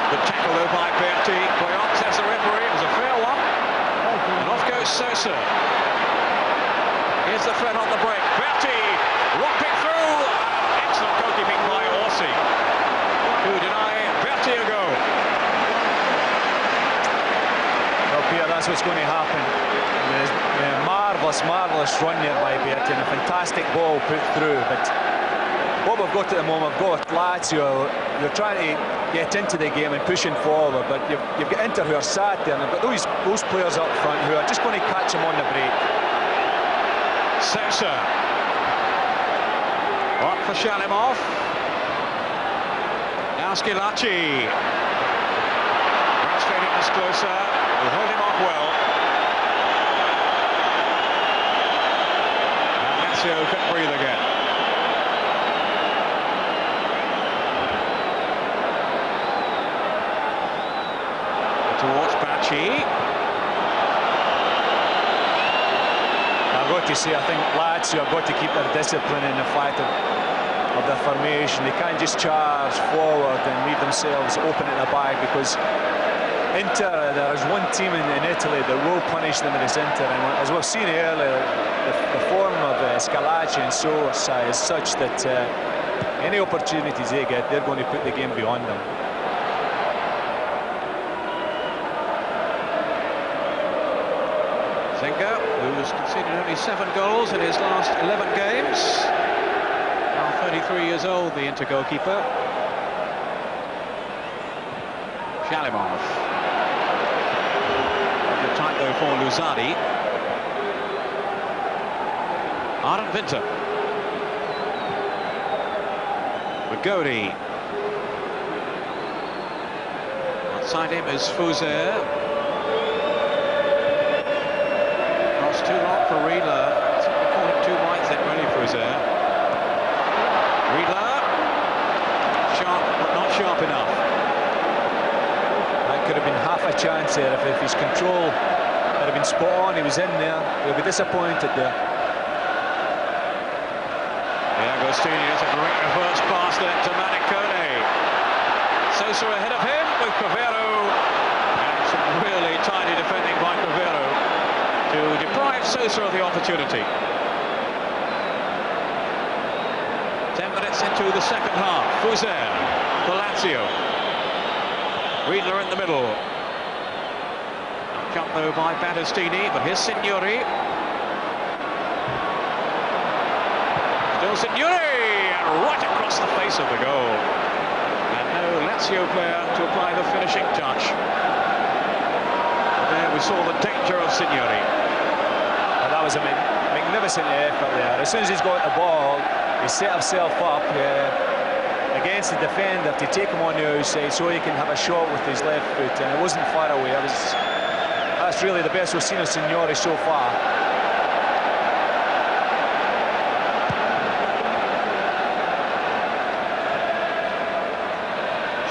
Good tackle though by Berti. Boyan says the referee it was a fair one. And off goes Sosa. Here's the threat on the break. Berti romping through. Excellent goalkeeping by Orsi, who denied Berti a goal. Well, Peter, that's what's going to happen. There's a marvellous run there by Berti and a fantastic ball put through. But what we've got at the moment, we've got Lazio. You're trying to get into the game and pushing forward, but you've got Inter who are sat there, and they've got those players up front who are just going to catch them on the break. Sosa. On for Shalimov. Now Schillaci. Right straight in Discloser. Will hold him off well. And Lazio can breathe again. Towards Bacci. I've got to say, I think Lazio have got to keep their discipline in the fact of their formation. They can't just charge forward and leave themselves open at the back, because Inter, there is one team in Italy that will punish them, and it's Inter. And as we've seen earlier, the form of Schillaci and Sosa is such that any opportunities they get, they're going to put the game beyond them. Zenga, who's conceded only 7 goals in his last 11 games. Now 33 years old, the Inter goalkeeper. Shalimov. Good time though for Luzzari. Aaron Winter. Bogodi. Outside him is Fuser. Too long for Riedler. It's called him 2 wides then, really, Fuser. Riedler. Sharp, but not sharp enough. That could have been half a chance there if his control had been spot on. He was in there. He'll be disappointed there. Agostini is a great reverse pass there to Manicone. Sosa ahead of him with Cavero. And some really tidy defending by Cavero to deprive Sosa of the opportunity. 10 minutes into the second half. Fuser for Lazio. Riedler in the middle. Jump though by Battistini, but here's Signori. Still Signori, and right across the face of the goal. And no Lazio player to apply the finishing touch. There we saw the danger of Signori. And that was a magnificent effort there. As soon as he's got the ball, he set himself up against the defender to take him on the outside so he can have a shot with his left foot, and it wasn't far away. That's really the best we've seen of Signori so far.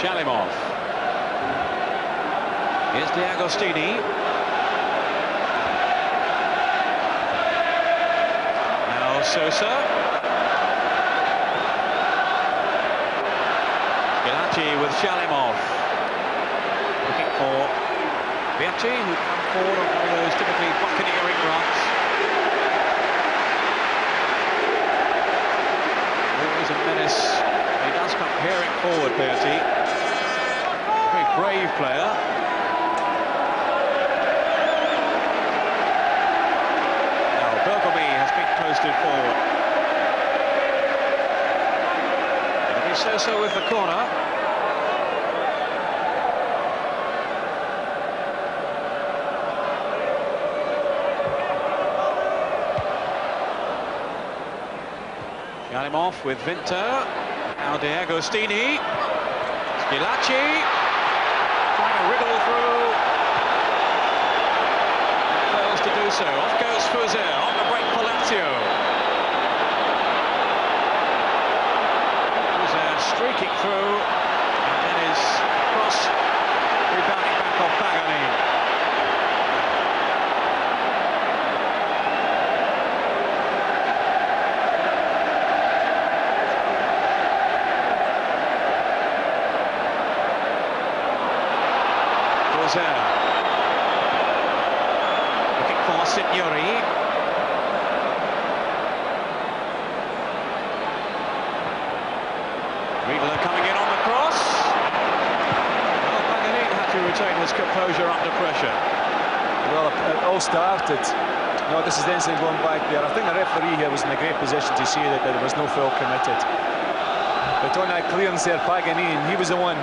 Shalimov. Here's D'Agostini. Now Sosa. Schillaci with Shalimov. Looking for Berti, who come forward on one of those typically buccaneering runs. Always a menace. He does come peering forward, Berti. Very brave player. Now Bergomi has been posted forward. It'll be Sosa with the corner. Got him off with Winter. Now D'Agostini. Schillaci. so. Off goes Fuser on the break for Lazio. Fuser streaking through, and then his cross rebounding back off Pagani. Fuser. Signori. Riedler coming in on the cross. Well, Pagani had to retain his composure under pressure. Well, it all started. No, this is the incident going back there. I think the referee here was in a great position to see that there was no foul committed. But on that clearance there, Pagani, he was the one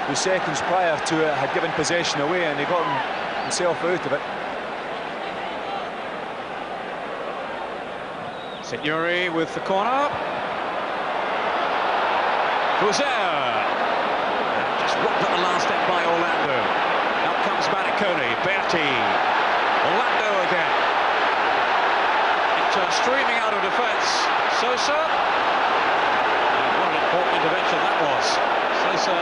who seconds prior to it had given possession away, and he got himself out of it. Signori with the corner. Fuser. Just rocked at the last step by Orlando. Out comes Maricone. Berti. Orlando again. Inter streaming out of defence. Sosa. And what an important intervention that was. Sosa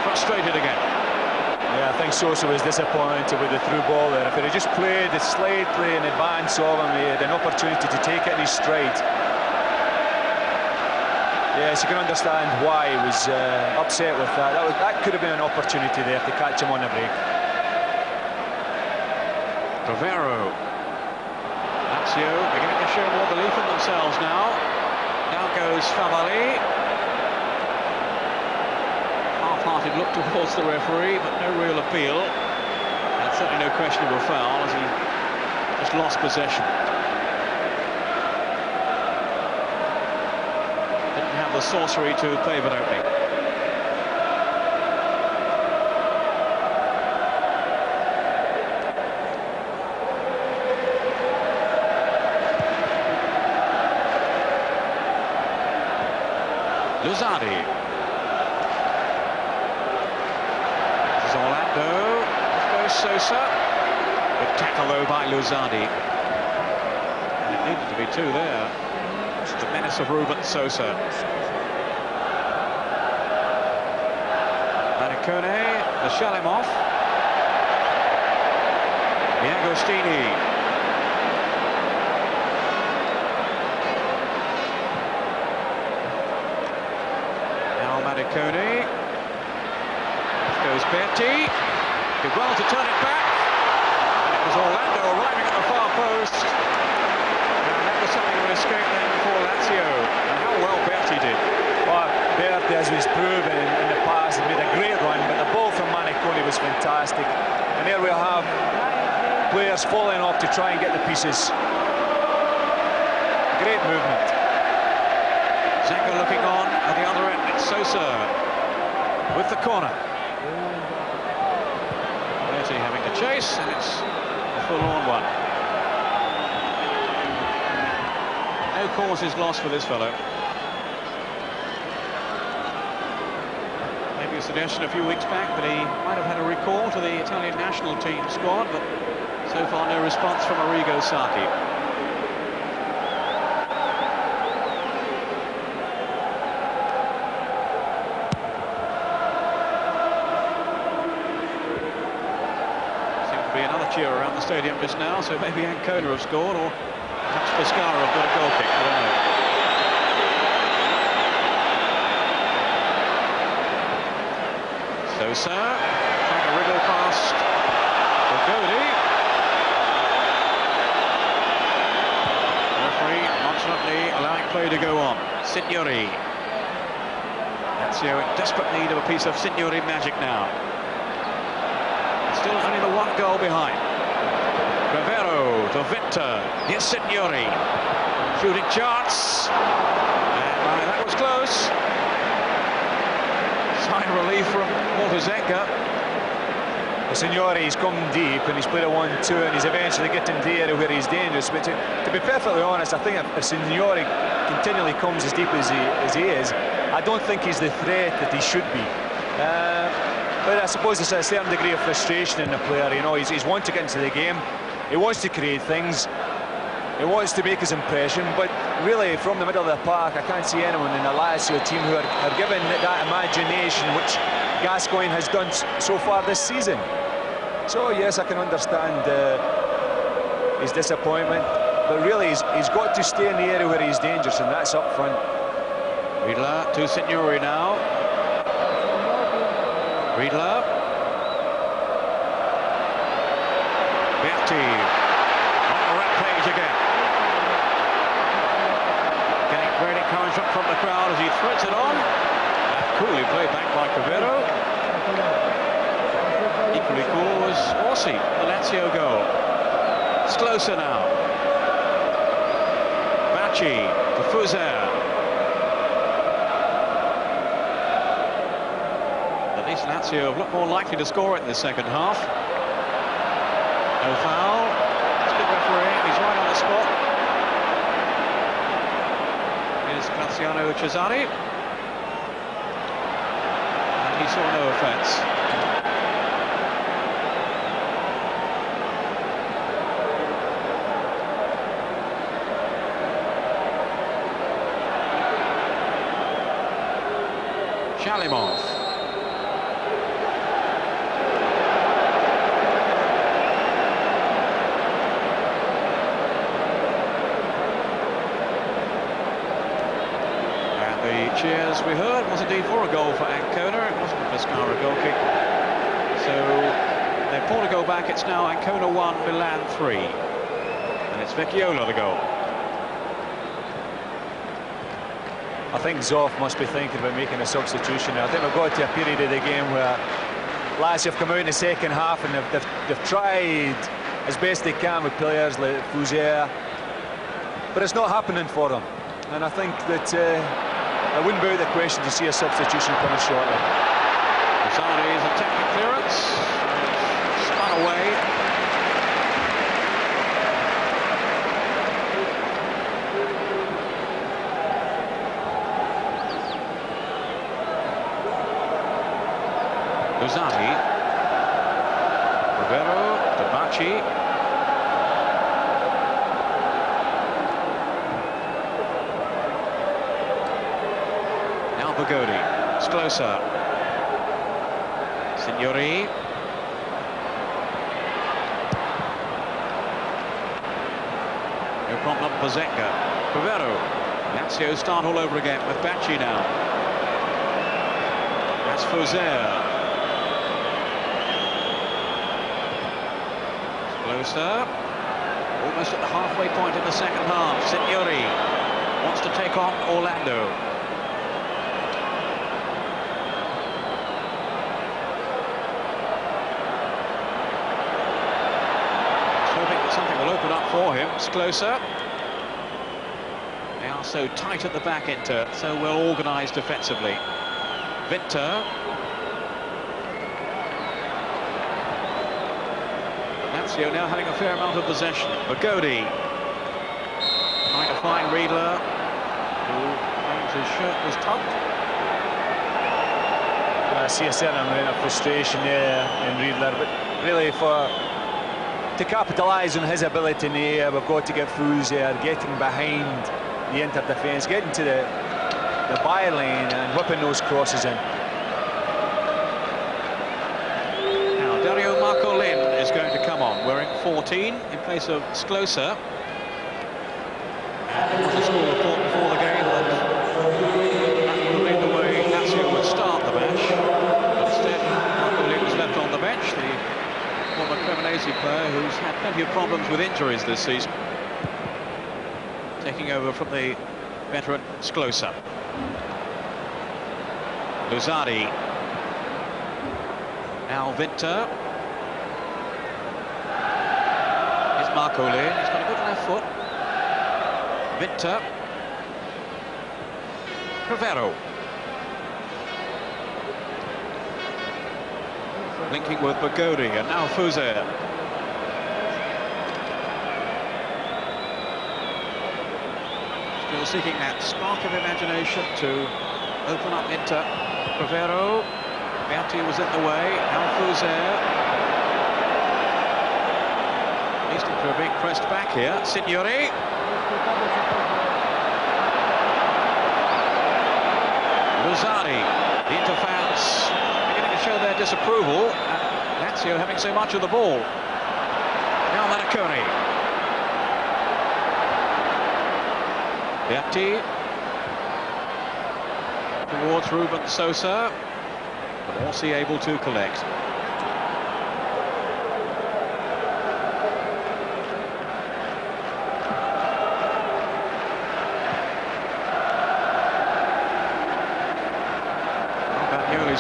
frustrated again. Yeah, I think Sosa was disappointed with the through ball there. If he had just played it slightly in advance of him, he had an opportunity to take it in his stride. Yes, you can understand why he was upset with that. That could have been an opportunity there to catch him on the break. Rovero. Lazio beginning to show more belief in themselves now. Down goes Favali. Half-hearted look towards the referee, but no real appeal. And certainly no questionable foul as he just lost possession. Didn't have the sorcery to pave an opening. Luzzardi. Orlando, off goes Sosa. Good tackle though by Luzzardi. And it needed to be two there. It's the menace of Ruben Sosa. Maricone, the Shalimov. Agostini. Now Maricone. Goes Berti, did well to turn it back, and it was Orlando arriving at the far post, and that was something of an escape then for Lazio, and how well Berti did. Well, Berti, as was proven in the past, made a great run, but the ball from Maricone was fantastic, and there we have players falling off to try and get the pieces. Great movement. Zenga looking on at the other end, it's Sosa with the corner. Having to chase, and it's a full-on one. No cause is lost for this fellow. Maybe a suggestion a few weeks back that he might have had a recall to the Italian national team squad, but so far no response from Arrigo Sacchi. Cheer around the stadium just now, so maybe Ancona have scored, or perhaps Pescara have got a goal kick, I don't know. Sosa trying to wriggle past Bogodi. Referee nonchalantly allowing play to go on. Signori. Lazio in desperate need of a piece of Signori magic now. Still only the one goal behind. Rovero to Vinter. Here's Signori. Shooting chance. And that was close. Sign of relief from Walter Zenga. Signori's come deep and he's played a 1-2 and he's eventually getting the area where he's dangerous. But to be perfectly honest, I think if Signori continually comes as deep as he is, I don't think he's the threat that he should be. But I suppose there's a certain degree of frustration in the player. You know, he's wanted to get into the game. He wants to create things. He wants to make his impression, but really from the middle of the park, I can't see anyone in the Lazio team who are given that imagination which Gascoigne has done so far this season. So yes, I can understand his disappointment, but really he's got to stay in the area where he's dangerous, and that's up front. Riedler to Signori now. Riedler. Berti on the rampage again. Getting great encouragement from the crowd as he threads it on. Coolly played back by Cavero. Equally cool was Orsi, the Lazio goal. Sklosa now. Bacci to Fuser. At least Lazio have looked more likely to score it in the second half. No foul. It's good refereeing. He's right on the spot. Here's Graziano Cesari. And he saw no offence. Shalimov. And the cheers we heard was indeed for a goal for Ancona. It wasn't a Pescara goal kick. So they've pulled a goal back. It's now Ancona 1, Milan 3. And it's Vecchiola the goal. I think Zoff must be thinking about making a substitution. I think we've got to a period of the game where Lazio have come out in the second half and they've tried as best they can with players like Fuser, but it's not happening for them. And I think that I wouldn't be out of the question to see a substitution coming shortly. Zani is a technical clearance. Spun away. Luzati, Rivero, Bacci, now Bogodi, Sklosa, Signori, no problem for Zenga, Rivero, Lazio start all over again with Bacci now. That's Fuser. Closer, almost at the halfway point in the second half. Signori wants to take on Orlando. Hoping that something will open up for him. Sklosa. They are so tight at the back, Inter, so well organised defensively. Winter. Lazio now having a fair amount of possession. Bogodi trying to find Riedler, who claims his shirt was tugged. I see a certain amount of frustration there in Riedler, but really to capitalise on his ability in the air, we've got to get Fuser getting behind the Inter defence, getting to the byline and whipping those crosses in. Now Dario Marcolin is going to come on, wearing 14 in place of Sklosa. And there was a score report before the game that would have been the way Lazio would start the match. But instead, Marcolin was left on the bench, the former Cremonese player who's had plenty of problems with injuries this season. Taking over from the veteran Sklosa. Luzardi. Now Winter. Here's Marcolin. He's got a good left foot. Winter. Cavero. Linking with Bogodi, and now Fuser. Still seeking that spark of imagination to open up Inter. Cavero. Berti was in the way. Now Fuser. At least in pressed back here. Signori. Luzzari. The Inter fans beginning to show their disapproval at Lazio having so much of the ball. Now Manaconi. Beatti. Towards Ruben Sosa. But Orsi able to collect.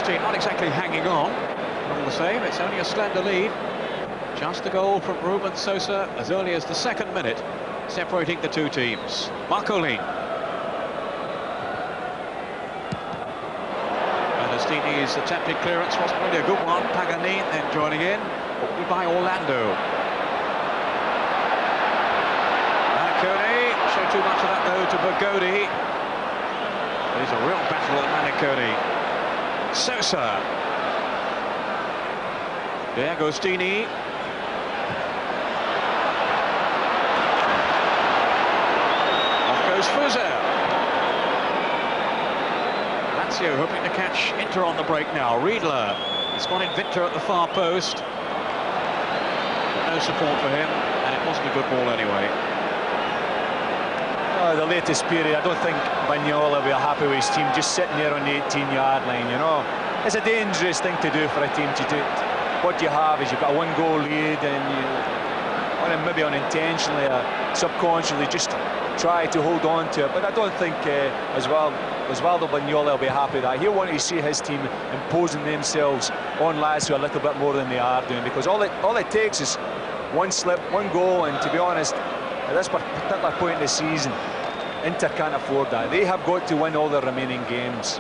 Team not exactly hanging on, all the same. It's only a slender lead. Just a goal from Ruben Sosa as early as the 2nd minute, separating the two teams. Marcolin. Agostini's attempted clearance wasn't really a good one. Paganin then joining in, but by Orlando. Manaconi showed too much of that though to Bergodi. There's a real battle at Manaconi. Sosa. De Agostini. Off goes Fuser. Lazio hoping to catch Inter on the break now. Riedler. Spotted Winter at the far post. No support for him, and it wasn't a good ball anyway. The latest period, I don't think Bagnola will be happy with his team just sitting there on the 18-yard line, you know. It's a dangerous thing to do for a team to do. What you have is you've got a 1-goal lead and you, maybe unintentionally or subconsciously, just try to hold on to it. But I don't think Osvaldo Bagnola will be happy with that. He'll want to see his team imposing themselves on Lazio a little bit more than they are doing, because all it takes is one slip, one goal, and to be honest, at this particular point in the season, Inter can't afford that. They have got to win all their remaining games.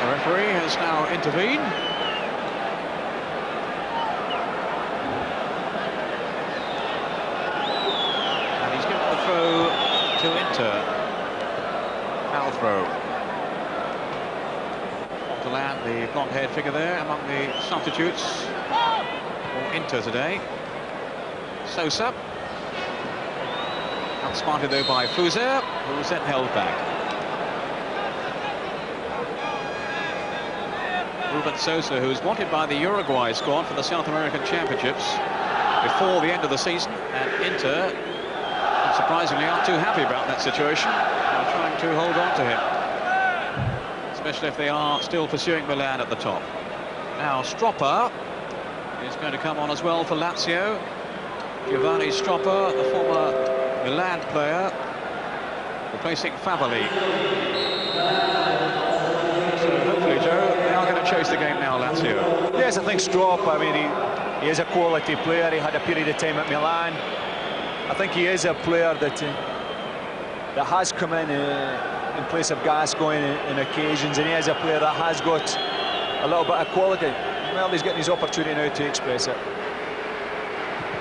The referee has now intervened. And he's given the throw to Inter. Foul throw. The blonde-haired figure there among the substitutes for Inter today. Sosa. Outsmarted though by Fuser, who was then held back. Ruben Sosa, who's wanted by the Uruguay squad for the South American Championships before the end of the season, and Inter, surprisingly, aren't too happy about that situation. They're trying to hold on to him, especially if they are still pursuing Milan at the top. Now Stroppa is going to come on as well for Lazio. Giovanni Stroppa, the former Milan player, replacing Favalli. So hopefully, Joe, they are going to chase the game now, Lazio. Yes, I think Stroppa, I mean, he is a quality player. He had a period of time at Milan. I think he is a player that has come in place of Gascoigne in occasions, and he is a player that has got a little bit of quality. Well, he's getting his opportunity now to express it.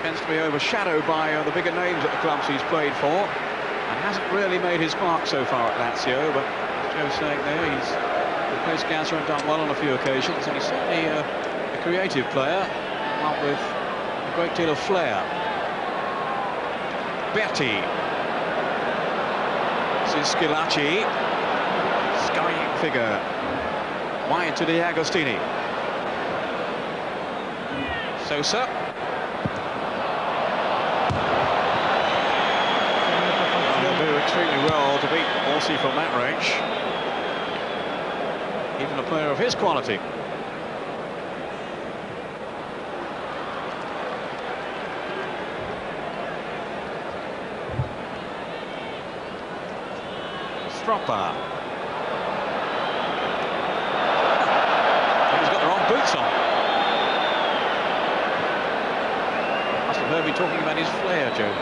Tends to be overshadowed by the bigger names at the clubs he's played for, and hasn't really made his mark so far at Lazio, but as Joe's saying there, he's replaced Gazza and done well on a few occasions, and he's certainly a creative player, one with a great deal of flair. Betti. This is Schilacci, scurrying figure, wide to De Agostini. Sosa. They'll do extremely well to beat Orsi from that range. Even a player of his quality. Stroppa. He's got the wrong boots on. Must have heard me talking about his flair, Joe.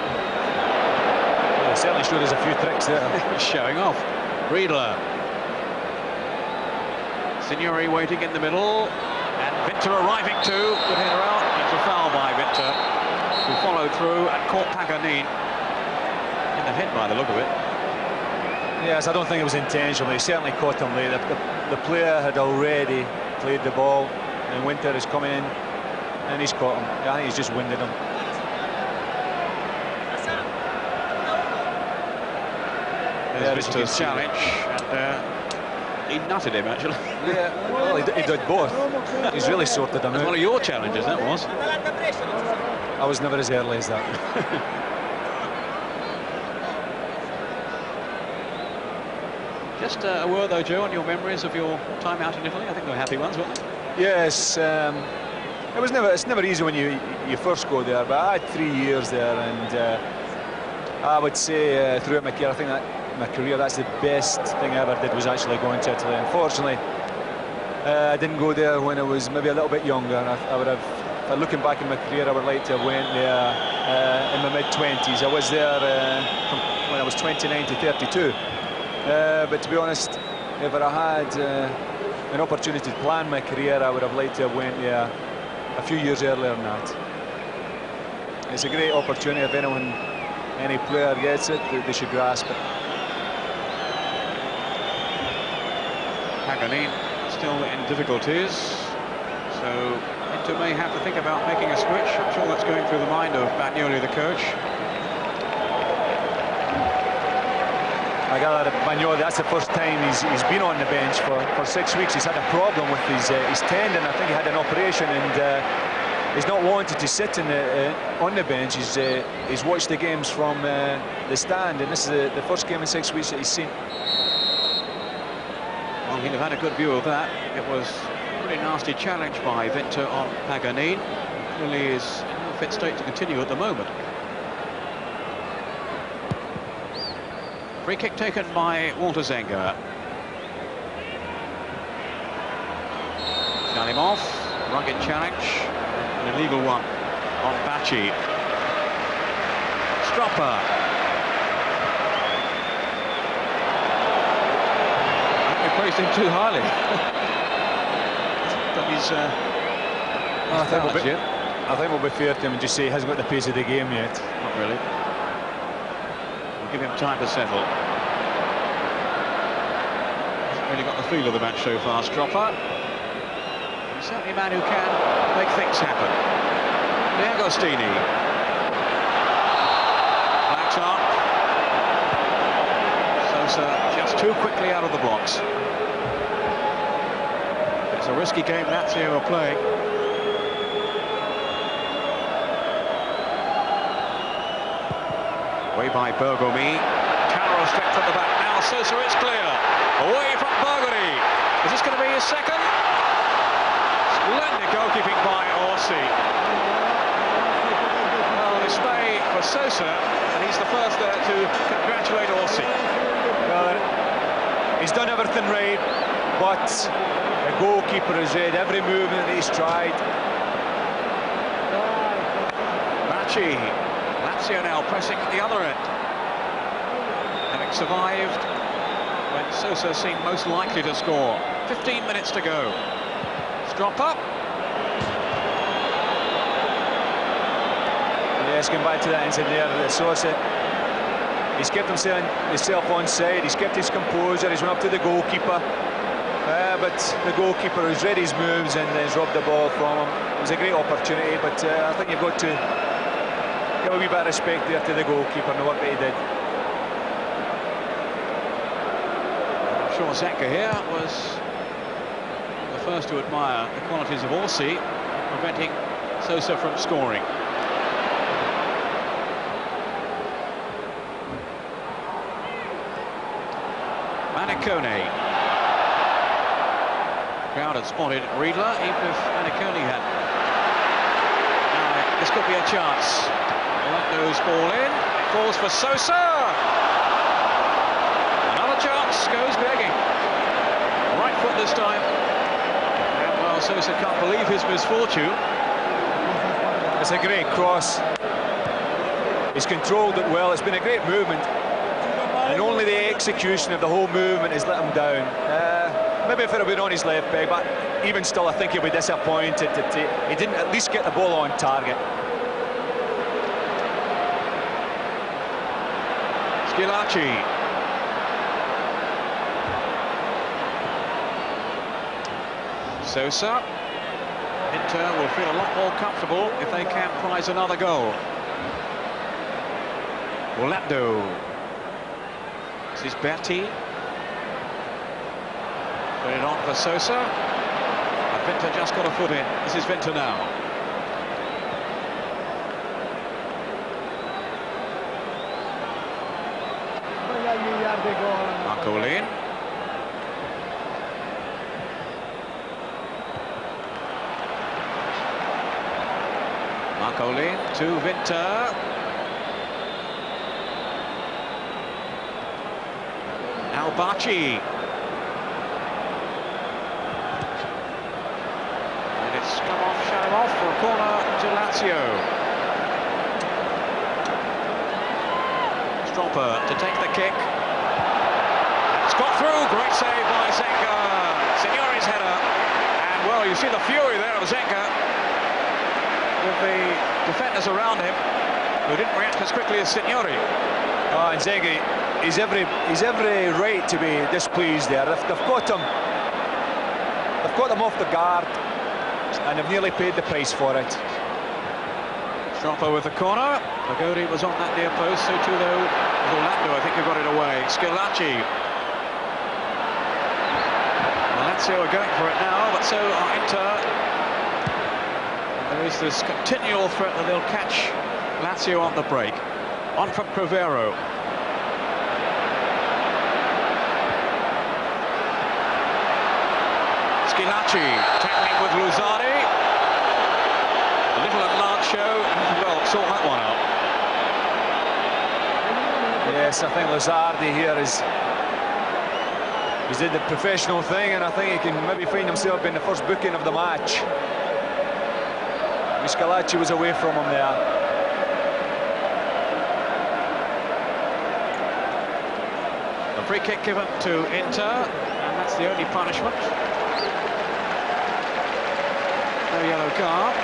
Well, certainly showed us a few tricks there. Showing off. Riedler. Signori waiting in the middle, and Winter arriving too. Good header out. It's a foul by Winter, who followed through and caught Paganin in the head by the look of it. Yes, I don't think it was intentional. He certainly caught him late. The player had already played the ball, and Winter is coming in, and he's caught him. I think he's just winded him. There's Winter's challenge, and he nutted him, actually. Yeah, well, he did both. He's really sorted him out. One of your challenges, that was. I was never as early as that. Just a word, though, Joe, on your memories of your time out in Italy. I think they were happy ones, weren't they? Yes, it's never easy when you first go there, but I had 3 years there, and I would say throughout my career, I think that my career, that's the best thing I ever did, was actually going to Italy. Unfortunately, I didn't go there when I was maybe a little bit younger. I would have, looking back in my career, I would like to have went there in my mid-20s. I was there from when I was 29 to 32. But to be honest, if I had an opportunity to plan my career, I would have liked to have went there a few years earlier than that. It's a great opportunity. If any player gets it, they should grasp it. Paganini still in difficulties, so Inter may have to think about making a switch. I'm sure that's going through the mind of Bagnoli, the coach. I gather that Bagnoli, that's the first time he's been on the bench for 6 weeks. He's had a problem with his tendon. I think he had an operation, and he's not wanted to sit on the bench. He's watched the games from the stand, and this is the first game in 6 weeks that he's seen. Well, he'll have had a good view of that. It was a pretty nasty challenge by Winter on Paganini. Clearly is in no fit state to continue at the moment. Free kick taken by Walter Zenga. Galimov, rugged challenge, an illegal one on Bacci. Stropper. I think we praised him too highly. But he's I think we'll be fair to him and just say he hasn't got the pace of the game yet. Not really. Give him time to settle. Hasn't really got the feel of the match so far, Stropper. He's certainly a man who can make things happen. D'Agostini. Backs up. Sosa just too quickly out of the blocks. It's a risky game Lazio are playing. Away by Bergomi. Caro straight from the back. Now Sosa is clear. Away from Bergomi. Is this going to be his second? Splendid goalkeeping by Orsi. Well, it's stay for Sosa, and he's the first there to congratulate Orsi. Well, he's done everything right, but the goalkeeper has read every movement that he's tried. Bacci. Lazio now pressing at the other end. Having survived when Sosa seemed most likely to score. 15 minutes to go. Stropper. Yes, going back to that incident there, Sosa, he's kept himself on side, he's kept his composure, he's went up to the goalkeeper, but the goalkeeper has read his moves and has robbed the ball from him. It was a great opportunity, but I think you've got to give a wee bit of respect there to the goalkeeper and the work that he did. I'm sure Zenga here was the first to admire the qualities of Orsi, preventing Sosa from scoring. Manicone. Crowd had spotted Riedler, even if Manicone had. Now, this could be a chance. Nose ball in, it falls for Sosa. Another chance, goes begging. Right foot this time. And well, Sosa can't believe his misfortune. It's a great cross. He's controlled it well, it's been a great movement. And only the execution of the whole movement has let him down. Maybe if it had been on his left leg, but even still I think he'll be disappointed that he didn't at least get the ball on target. Schilacci. Sosa. Inter will feel a lot more comfortable if they can prize another goal. Orlando. This is Berti. Put it on for Sosa. And Vinter just got a foot in. This is Vinter now. Marcolin. Marcolin to Vinter. Now Baci. And it's come off, shut him off for a corner to Lazio. Stropper to take the kick. It's got through, great save by Zenga. Signori's header. And well, you see the fury there of Zenga, with the defenders around him, who didn't react as quickly as Signori. And Zenga, he's every right to be displeased there. They've got them off the guard, and they've nearly paid the price for it. Stropper with the corner. Lagodi was on that near post, so too though with Orlando, I think who got it away. Schillaci. Lazio are going for it now, but so are Inter. There is this continual threat that they'll catch Lazio on the break. On from Crivero. Schillaci tackling with Luzzardi. A little enlarged show, well, sort that one out. Yes, I think Luzzardi here he's did the professional thing, and I think he can maybe find himself being the first booking of the match. Schillaci was away from him there. A free kick given to Inter, and that's the only punishment. No yellow card.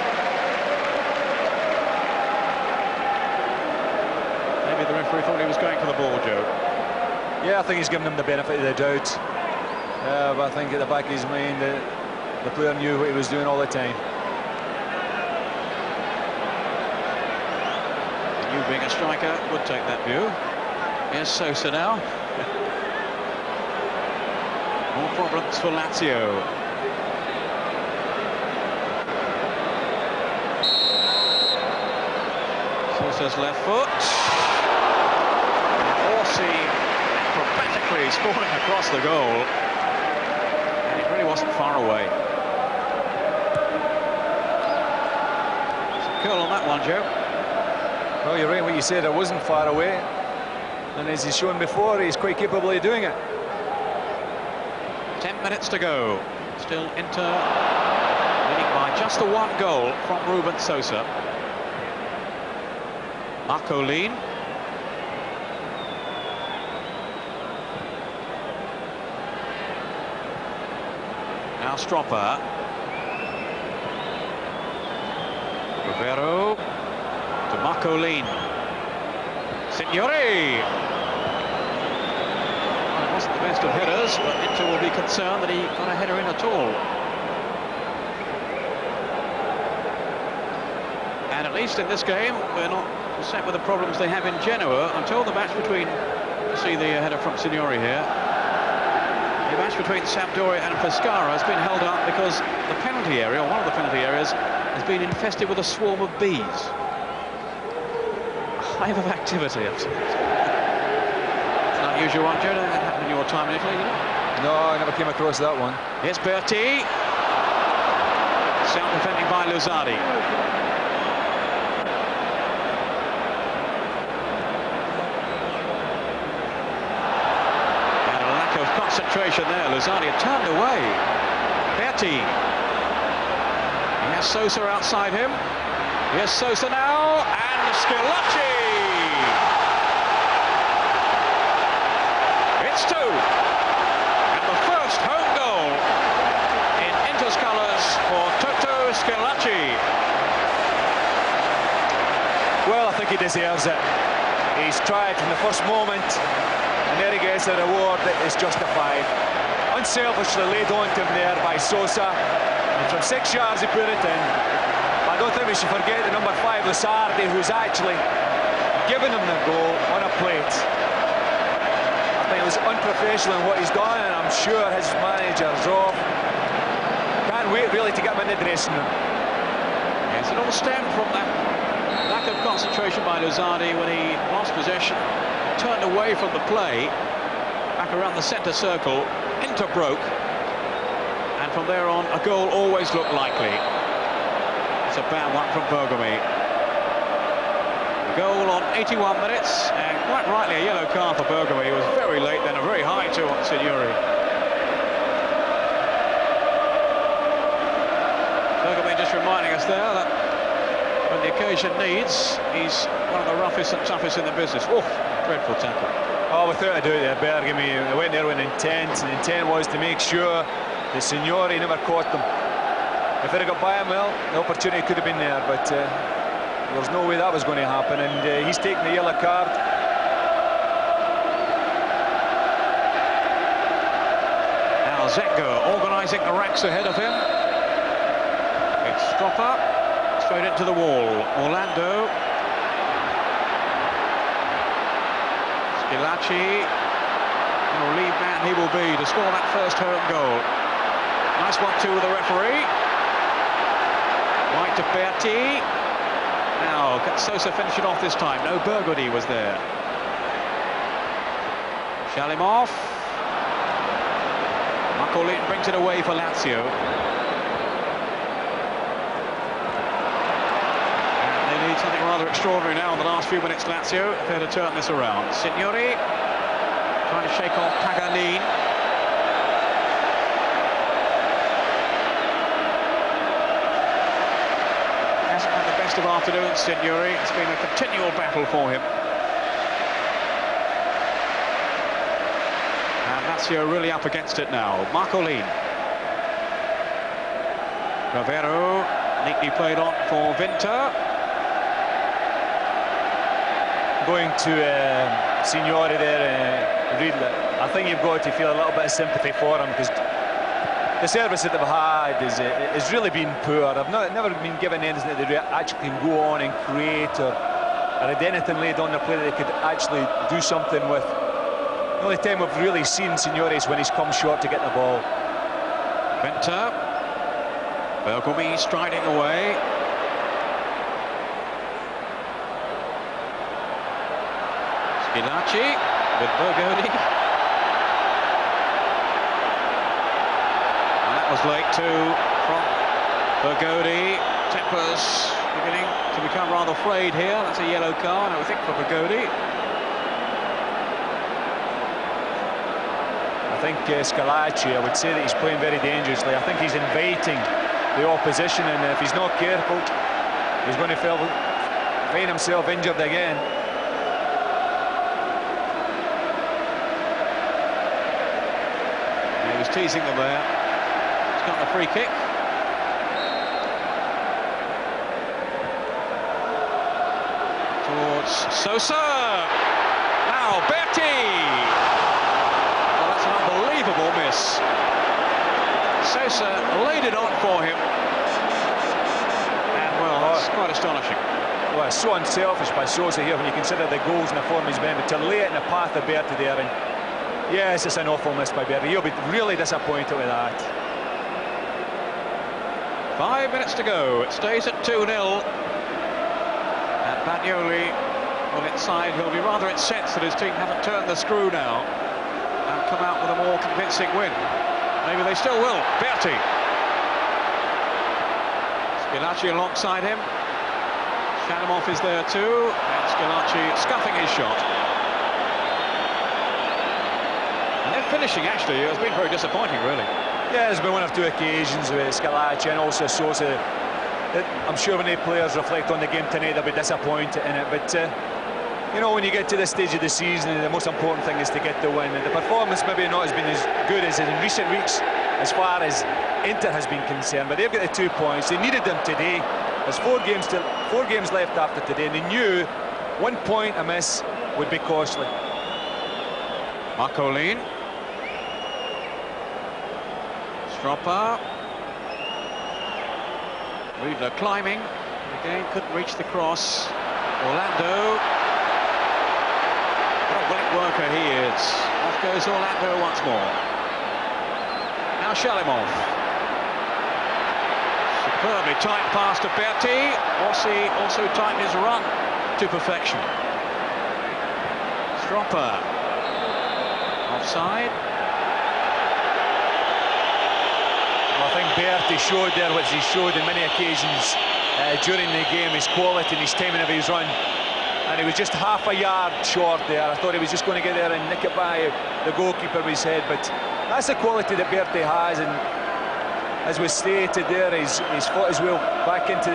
Maybe the referee thought he was going for the ball, Joe. Yeah, I think he's given him the benefit of the doubt. But I think at the back of his mind, the player knew what he was doing all the time. You being a striker would take that view. Here's Sosa now. More problems for Lazio. Sosa's left foot. Orsi acrobatically sprawling across the goal. And it really wasn't far away. It's a curl on that one, Joe. Well, you're right what you said, it wasn't far away. And as he's shown before, he's quite capable of doing it. 10 minutes to go. Still Inter leading by just the one goal from Ruben Sosa. Marcolin. Now Stropper. Crivero to Marcolin. Signori. Well, it wasn't the best of headers, but Inter will be concerned that he got a header in at all. And at least in this game, we're not set with the problems they have in Genoa until the match between, you see the header from Signori here, the match between Sampdoria and Pescara has been held up because the penalty area, or one of the penalty areas, has been infested with a swarm of bees. A hive of activity. It's an unusual one, Joe. That happened in your time in Italy, didn't it? No, I never came across that one. Here's Berti. Sound defending by Luzzardi. Concentration there. Luzzardi had turned away. Berti. He has Sosa outside him. Here's Sosa now, and Schillaci. It's 2. And the first home goal in Inter's colours for Toto Schillaci. Well, I think he deserves it. He's tried from the first moment, and there he gets a reward that is justified. unselfishly laid on to him there by Sosa. And from 6 yards he put it in. I don't think we should forget the number 5, Lusardi, who's actually given him the goal on a plate. I think it was unprofessional in what he's done, and I'm sure his manager's off. Can't wait really to get him in the dressing room. Yes, it all stemmed from that lack of concentration by Lusardi when he lost possession, turned away from the play, back around the centre circle, into Broke, and from there on a goal always looked likely. It's a bad one from Bergamy. Goal on 81 minutes, and quite rightly a yellow card for Bergamy. He was very late then, a very high too on Signori. Bergamy just reminding us there that when the occasion needs, he's one of the roughest and toughest in the business. Oof, dreadful tackle. Oh, without a doubt there, Bergamy went there with intent, and the intent was to make sure that Signori never caught them. If it had got by him, well, the opportunity could have been there, but there's no way that was going to happen, and he's taking the yellow card. Now Zenga organising the racks ahead of him. It's Stropper, straight into the wall. Orlando. Schillaci. Relieved man he will be to score that first home goal. Nice one too with the referee. Right to Berti. Now, can Sosa finish it off this time? No, Bergody was there. Shalimov. Marcolin brings it away for Lazio. And they need something rather extraordinary now in the last few minutes, Lazio, if they're to turn this around. Signori trying to shake off Paganin. Of afternoon, Signori. It's been a continual battle for him. And Lazio really up against it now. Marcolin. Ravero, neatly played on for Vinter. Going to Signori there, Riedler. I think you've got to feel a little bit of sympathy for him, because the service that they've had is really been poor. I've never been given anything that they actually can go on and create or had anything laid on the play that they could actually do something with. The only time we've really seen Signori is when he's come short to get the ball. Venter. Bergamy striding away. Schillaci with Bergody. Was late too from Bergody. Tempers beginning to become rather frayed here. That's a yellow card, I would think, for Bergody. I think Schillaci, I would say that he's playing very dangerously. I think he's inviting the opposition, and if he's not careful, he's going to find himself injured again. He was teasing them there. Got the free kick. Towards Sosa. Now Berti. Well, that's an unbelievable miss. Sosa laid it on for him. And well, that's quite astonishing. Well, it's so unselfish by Sosa here when you consider the goals and the form he's been, but to lay it in the path of Berti there, and yes, it's an awful miss by Berti. He'll be really disappointed with that. 5 minutes to go. It stays at 2-0. And Bagnoli, well, inside, he'll be rather incensed that his team haven't turned the screw now and come out with a more convincing win. Maybe they still will. Berti. Schillaci alongside him. Shalimov is there too. And Schillaci scuffing his shot. And then finishing, actually, has been very disappointing, really. Yeah, there's been one or two occasions with Schillaci and also Sosa. I'm sure when the players reflect on the game tonight, they'll be disappointed in it. But, you know, when you get to this stage of the season, the most important thing is to get the win. And the performance maybe not has been as good as in recent weeks as far as Inter has been concerned. But they've got the 2 points. They needed them today. There's 4 games left after today, and they knew 1 point amiss would be costly. Marcolin. Stropper. Riedler climbing. Again, couldn't reach the cross. Orlando. What a great worker he is. Off goes Orlando once more. Now Shalimov. Superbly tight pass to Berti. Orsi also timed his run to perfection. Stropper. Offside. Well, I think Berti showed there what he showed in many occasions during the game, his quality and his timing of his run. And he was just half a yard short there. I thought he was just going to get there and nick it by the goalkeeper with his head, but that's the quality that Berti has, and as was stated there, he's fought his way back into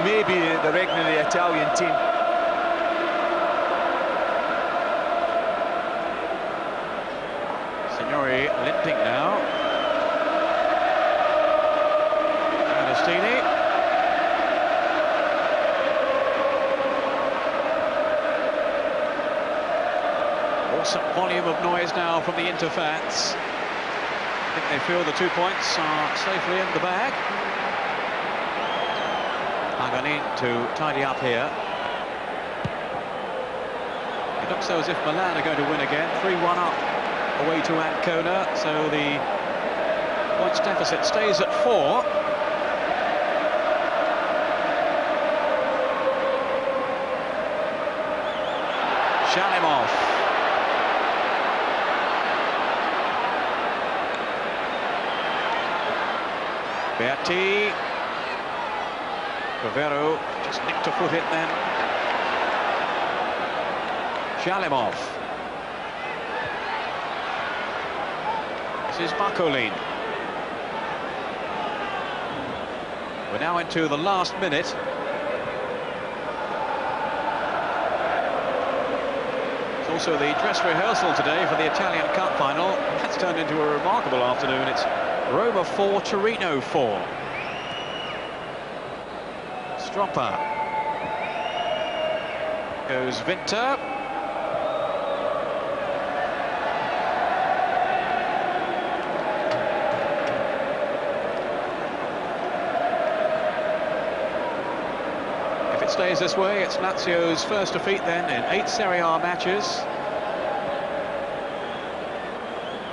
maybe the reckoning of the Italian team. Signori limping now. Agostini. Awesome volume of noise now from the Interfans. I think they feel the 2 points are safely in the bag. Pagani to tidy up here. It looks though as if Milan are going to win again. 3-1 up away to Ancona, so the points deficit stays at 4. Shalimov. Berti. Cavero just nicked a foot in then. Shalimov. This is Barcolin. We're now into the last minute. It's also the dress rehearsal today for the Italian Cup final. That's turned into a remarkable afternoon. It's Roma 4, Torino 4. Stropper. Goes Vinter. If it stays this way, it's Lazio's first defeat then in 8 Serie A matches.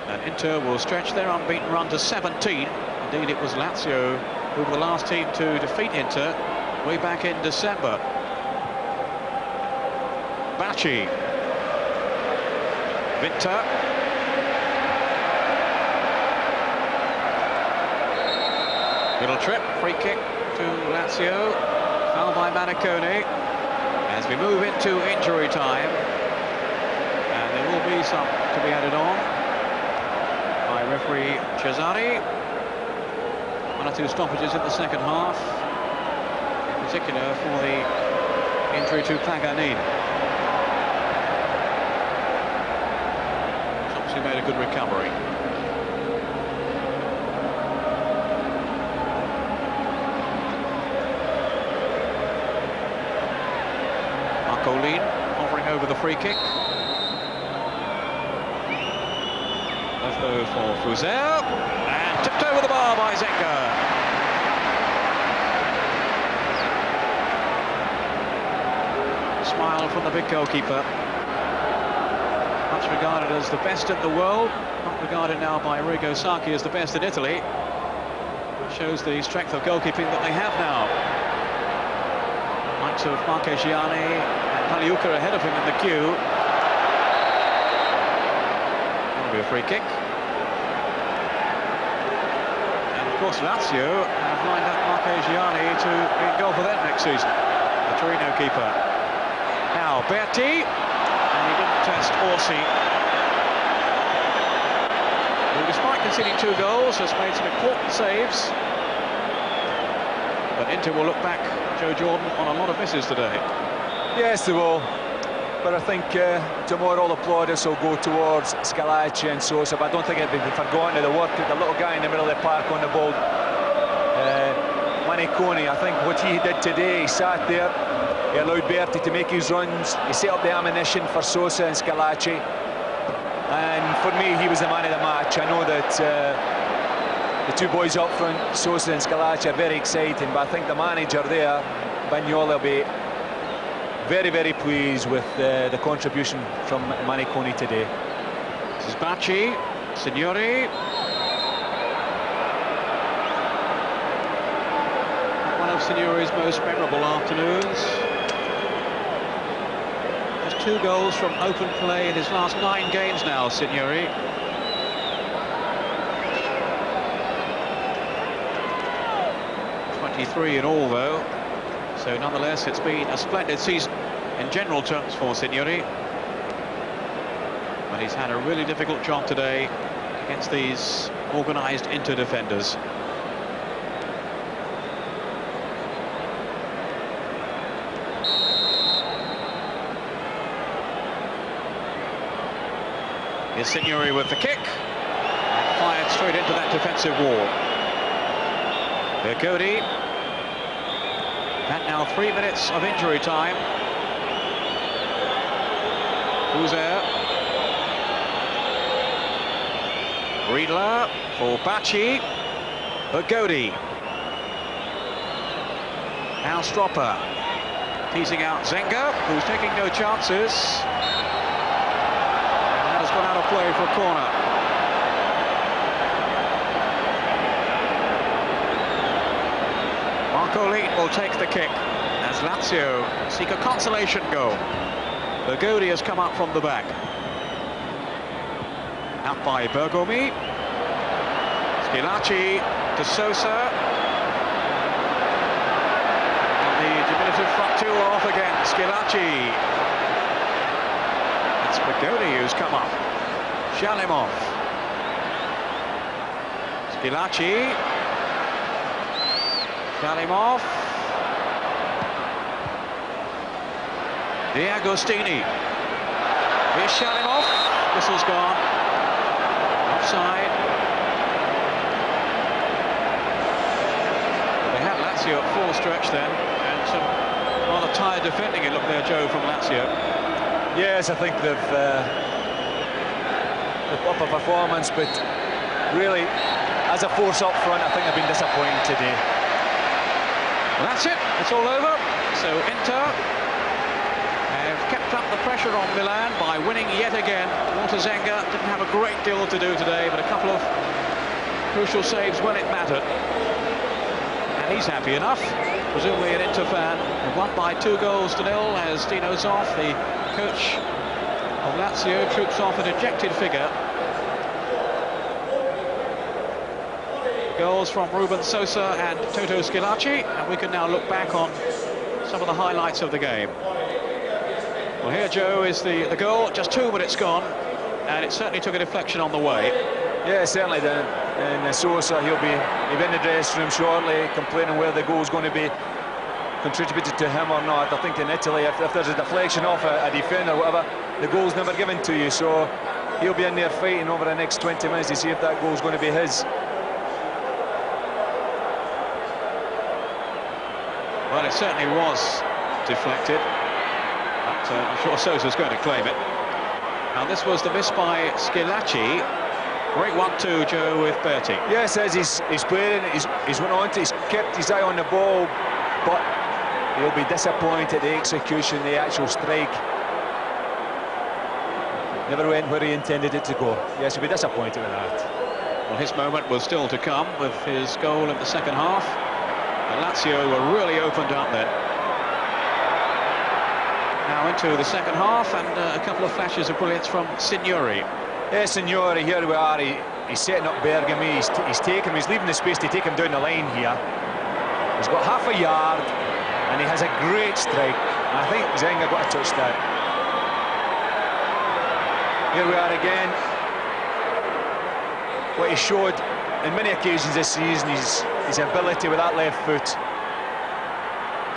And Inter will stretch their unbeaten run to 17. Indeed, it was Lazio who were the last team to defeat Inter way back in December. Bacci. Vinter. Little trip, free kick to Lazio. Foul by Manicone. As we move into injury time. And there will be some to be added on by referee Cesari. 1 or 2 stoppages in the second half, in particular for the injury to Paganini. He's obviously made a good recovery. Marcolin hovering over the free kick. Left though for Fuzel, and tipped over the bar by Zenga. Smile from the big goalkeeper. Much regarded as the best in the world, not regarded now by Arrigo Sacchi as the best in Italy. Shows the strength of goalkeeping that they have now. Likes of Marchegiani and Pagliuca ahead of him in the queue. That'll be a free kick. And of course Lazio have lined up Marchegiani to be in goal for them next season. The Torino keeper. Now Berti, and he didn't test Orsi, who despite conceding 2 goals has made some important saves. But Inter will look back, Joe Jordan, on a lot of misses today. Yes, they will. But I think tomorrow all the plaudits will go towards Scalacci and Sosa, but I don't think it'll be forgotten of the work that the little guy in the middle of the park on the ball. Manicone, I think what he did today, he sat there, he allowed Berti to make his runs, he set up the ammunition for Sosa and Scalacci. And for me, he was the man of the match. I know that the two boys up front, Sosa and Scalacci, are very exciting, but I think the manager there, Bagnoli, will be very, very pleased with the contribution from Maniconi today. This is Bacci, Signori. One of Signori's most memorable afternoons. Has 2 goals from open play in his last 9 games now, Signori. .23 in all, though. So nonetheless, it's been a splendid season in general terms for Signori. But he's had a really difficult job today against these organised Inter defenders. Here's Signori with the kick. And fired straight into that defensive wall. Bergodi. And now 3 minutes of injury time. Who's there? Riedler for Bacci. Bergodi. Now Stropper. Teasing out Zenga, who's taking no chances. And that has gone out of play for a corner. Marcolin will take the kick as Lazio seek a consolation goal. Bergodi has come up from the back. Out by Bergomi. Scalacci to Sosa. And the diminutive front two are off again. Scalacci. It's Bergodi who's come up. Shalimov. Scalacci. Shalimov. D'Agostini. Here's Shalimov. Whistle's gone. Offside. They had Lazio at full stretch then, and some rather tired defending it looked there, Joe, from Lazio. Yes, I think they've up a performance, but really, as a force up front, I think they've been disappointing today. Well, that's it. It's all over. So Inter have kept up the pressure on Milan by winning yet again. Walter Zenga didn't have a great deal to do today, but a couple of crucial saves when it mattered. And he's happy enough. Presumably an Inter fan. They've won by 2-0 as Dino Zoff, the coach of Lazio, troops off a dejected figure. Goals from Ruben Sosa and Toto Scalacci, and we can now look back on some of the highlights of the game. Well, here, Joe, is the goal, just 2 minutes gone, and it certainly took a deflection on the way. Yeah, certainly. And Sosa, he'll be in the dressing room shortly, complaining where the goal's going to be contributed to him or not. I think in Italy, if there's a deflection off a defender or whatever, the goal's never given to you. So he'll be in there fighting over the next 20 minutes to see if that goal's going to be his. Well, it certainly was deflected, but I'm sure Sosa's going to claim it. Now, this was the miss by Scalacci. Great 1-2, Joe, with Berti. Yes, as he's playing, he's went on to, he's kept his eye on the ball, but he'll be disappointed at the execution, the actual strike. Never went where he intended it to go. Yes, he'll be disappointed with that. Well, his moment was still to come with his goal in the second half. And Lazio were really opened up then. Now into the second half, and a couple of flashes of brilliance from Signori. Yeah, Signori, here we are. He's setting up Bergomi. He's leaving the space to take him down the line here. He's got half a yard, and he has a great strike. And I think Zenga got a touchdown. Here we are again. What he showed in many occasions this season, his ability with that left foot.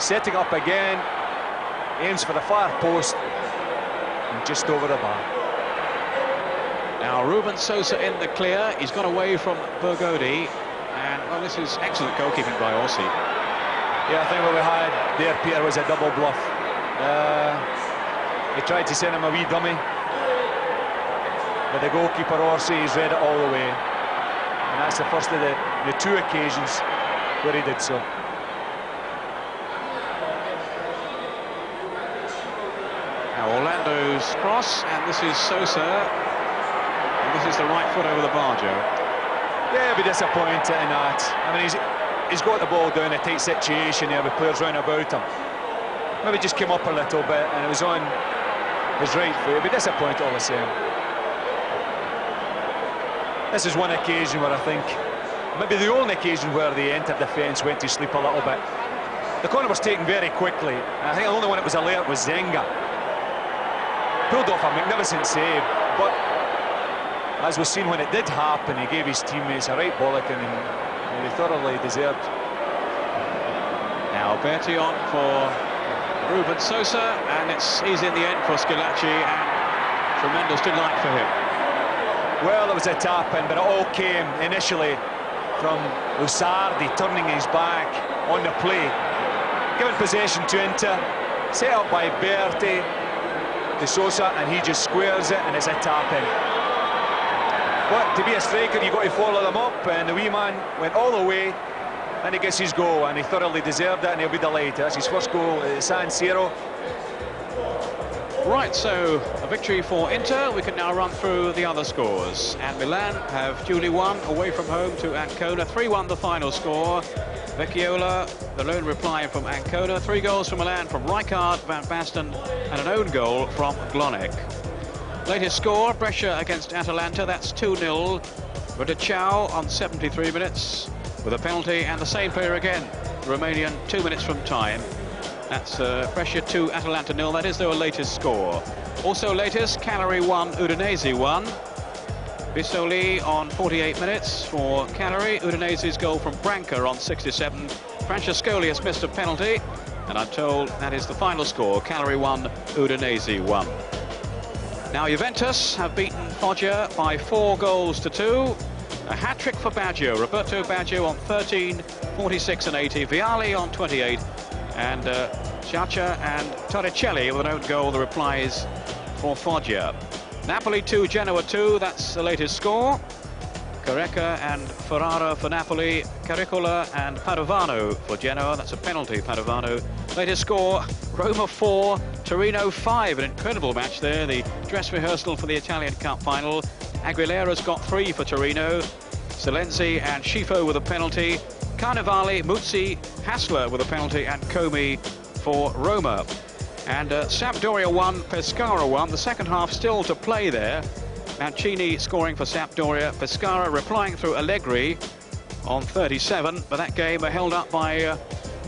Setting up again, aims for the far post, and just over the bar. Now Ruben Sosa in the clear. He's got away from Bergodi, and well, this is excellent goalkeeping by Orsi. Yeah, I think what we had there, Peter, was a double bluff. He tried to send him a wee dummy, but the goalkeeper Orsi has read it all the way. and that's the first of the two occasions where he did so. Now Orlando's cross, and this is Sosa, and this is the right foot over the bar, Joe. Yeah, it'll be disappointing in that. I mean, he's got the ball down in a tight situation here with players round about him. Maybe just came up a little bit and it was on his right foot. It'll be disappointing all the same. This is one occasion where I think, maybe the only occasion where the entered defence went to sleep a little bit. The corner was taken very quickly. I think the only one that was alert was Zenga. Pulled off a magnificent save, but as we've seen when it did happen, he gave his teammates a right bollocking and they thoroughly deserved. Now Berti on for Ruben Sosa, and it's easy in the end for Schillaci, and tremendous delight for him. Well, it was a tap-in, but it all came initially from Lusardi turning his back on the play. Given possession to Inter, set up by Berti to Sosa, and he just squares it, and it's a tap-in. But to be a striker, you've got to follow them up, and the wee man went all the way, and he gets his goal, and he thoroughly deserved it, and he'll be delighted. That's his first goal at San Siro. Right, so a victory for Inter. We can now run through the other scores. And Milan have duly won away from home to Ancona. 3-1 the final score. Vecchiola, the lone reply from Ancona. 3 goals from Milan from Rijkaard, Van Basten, and an own goal from Glonek. Latest score, Brescia against Atalanta, that's 2-0. Radicau on 73 minutes with a penalty, and the same player again, the Romanian, 2 minutes from time. That's Brescia 2, Atalanta 0. That is their latest score. Also latest, Cagliari 1, Udinese 1. Bissoli on 48 minutes for Cagliari. Udinese's goal from Branca on 67. Francescoli has missed a penalty, and I'm told that is the final score, Cagliari 1, Udinese 1. Now Juventus have beaten Foggia by 4 goals to 2. A hat-trick for Baggio. Roberto Baggio on 13, 46 and 80. Vialli on 28. And Ciaccia and Torricelli with an own goal, the replies for Foggia. Napoli 2, Genoa 2, that's the latest score. Careca and Ferrara for Napoli. Caricola and Padovano for Genoa, that's a penalty, Padovano. Latest score, Roma 4, Torino 5, an incredible match there, the dress rehearsal for the Italian Cup final. Aguilera's got 3 for Torino. Silenzi and Schifo with a penalty. Carnevale, Muzzi, Hassler with a penalty, and Comey for Roma. And Sampdoria 1, Pescara 1. The second half still to play there. Mancini scoring for Sampdoria. Pescara replying through Allegri on 37. But that game held up by a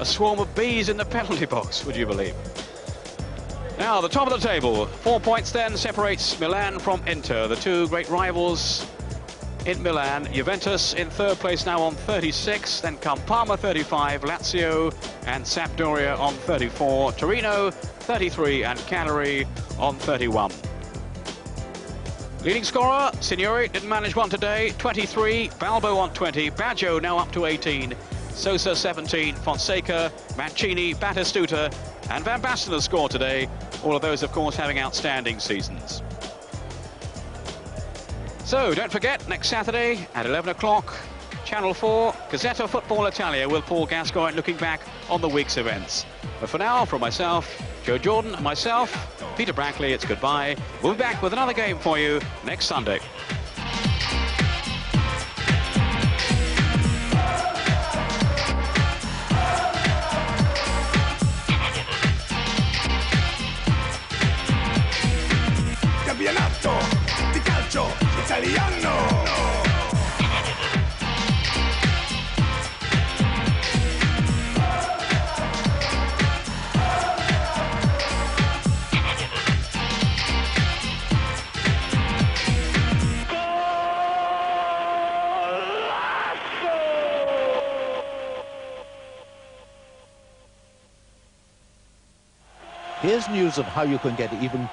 swarm of bees in the penalty box, would you believe? Now, the top of the table. 4 points then separates Milan from Inter, the two great rivals in Milan. Juventus in third place now on 36, then come Parma 35, Lazio and Sampdoria on 34, Torino 33 and Cagliari on 31. Leading scorer, Signori, didn't manage one today, 23, Balbo on 20, Baggio now up to 18, Sosa 17, Fonseca, Mancini, Battistuta and Van Basten has scored today, all of those of course having outstanding seasons. So, don't forget, next Saturday at 11 o'clock, Channel 4, Gazzetta Football Italia with Paul Gascoigne looking back on the week's events. But for now, from myself, Joe Jordan, and myself, Peter Brackley, it's goodbye. We'll be back with another game for you next Sunday. Campionato di calcio italiano. Here's news of how you can get even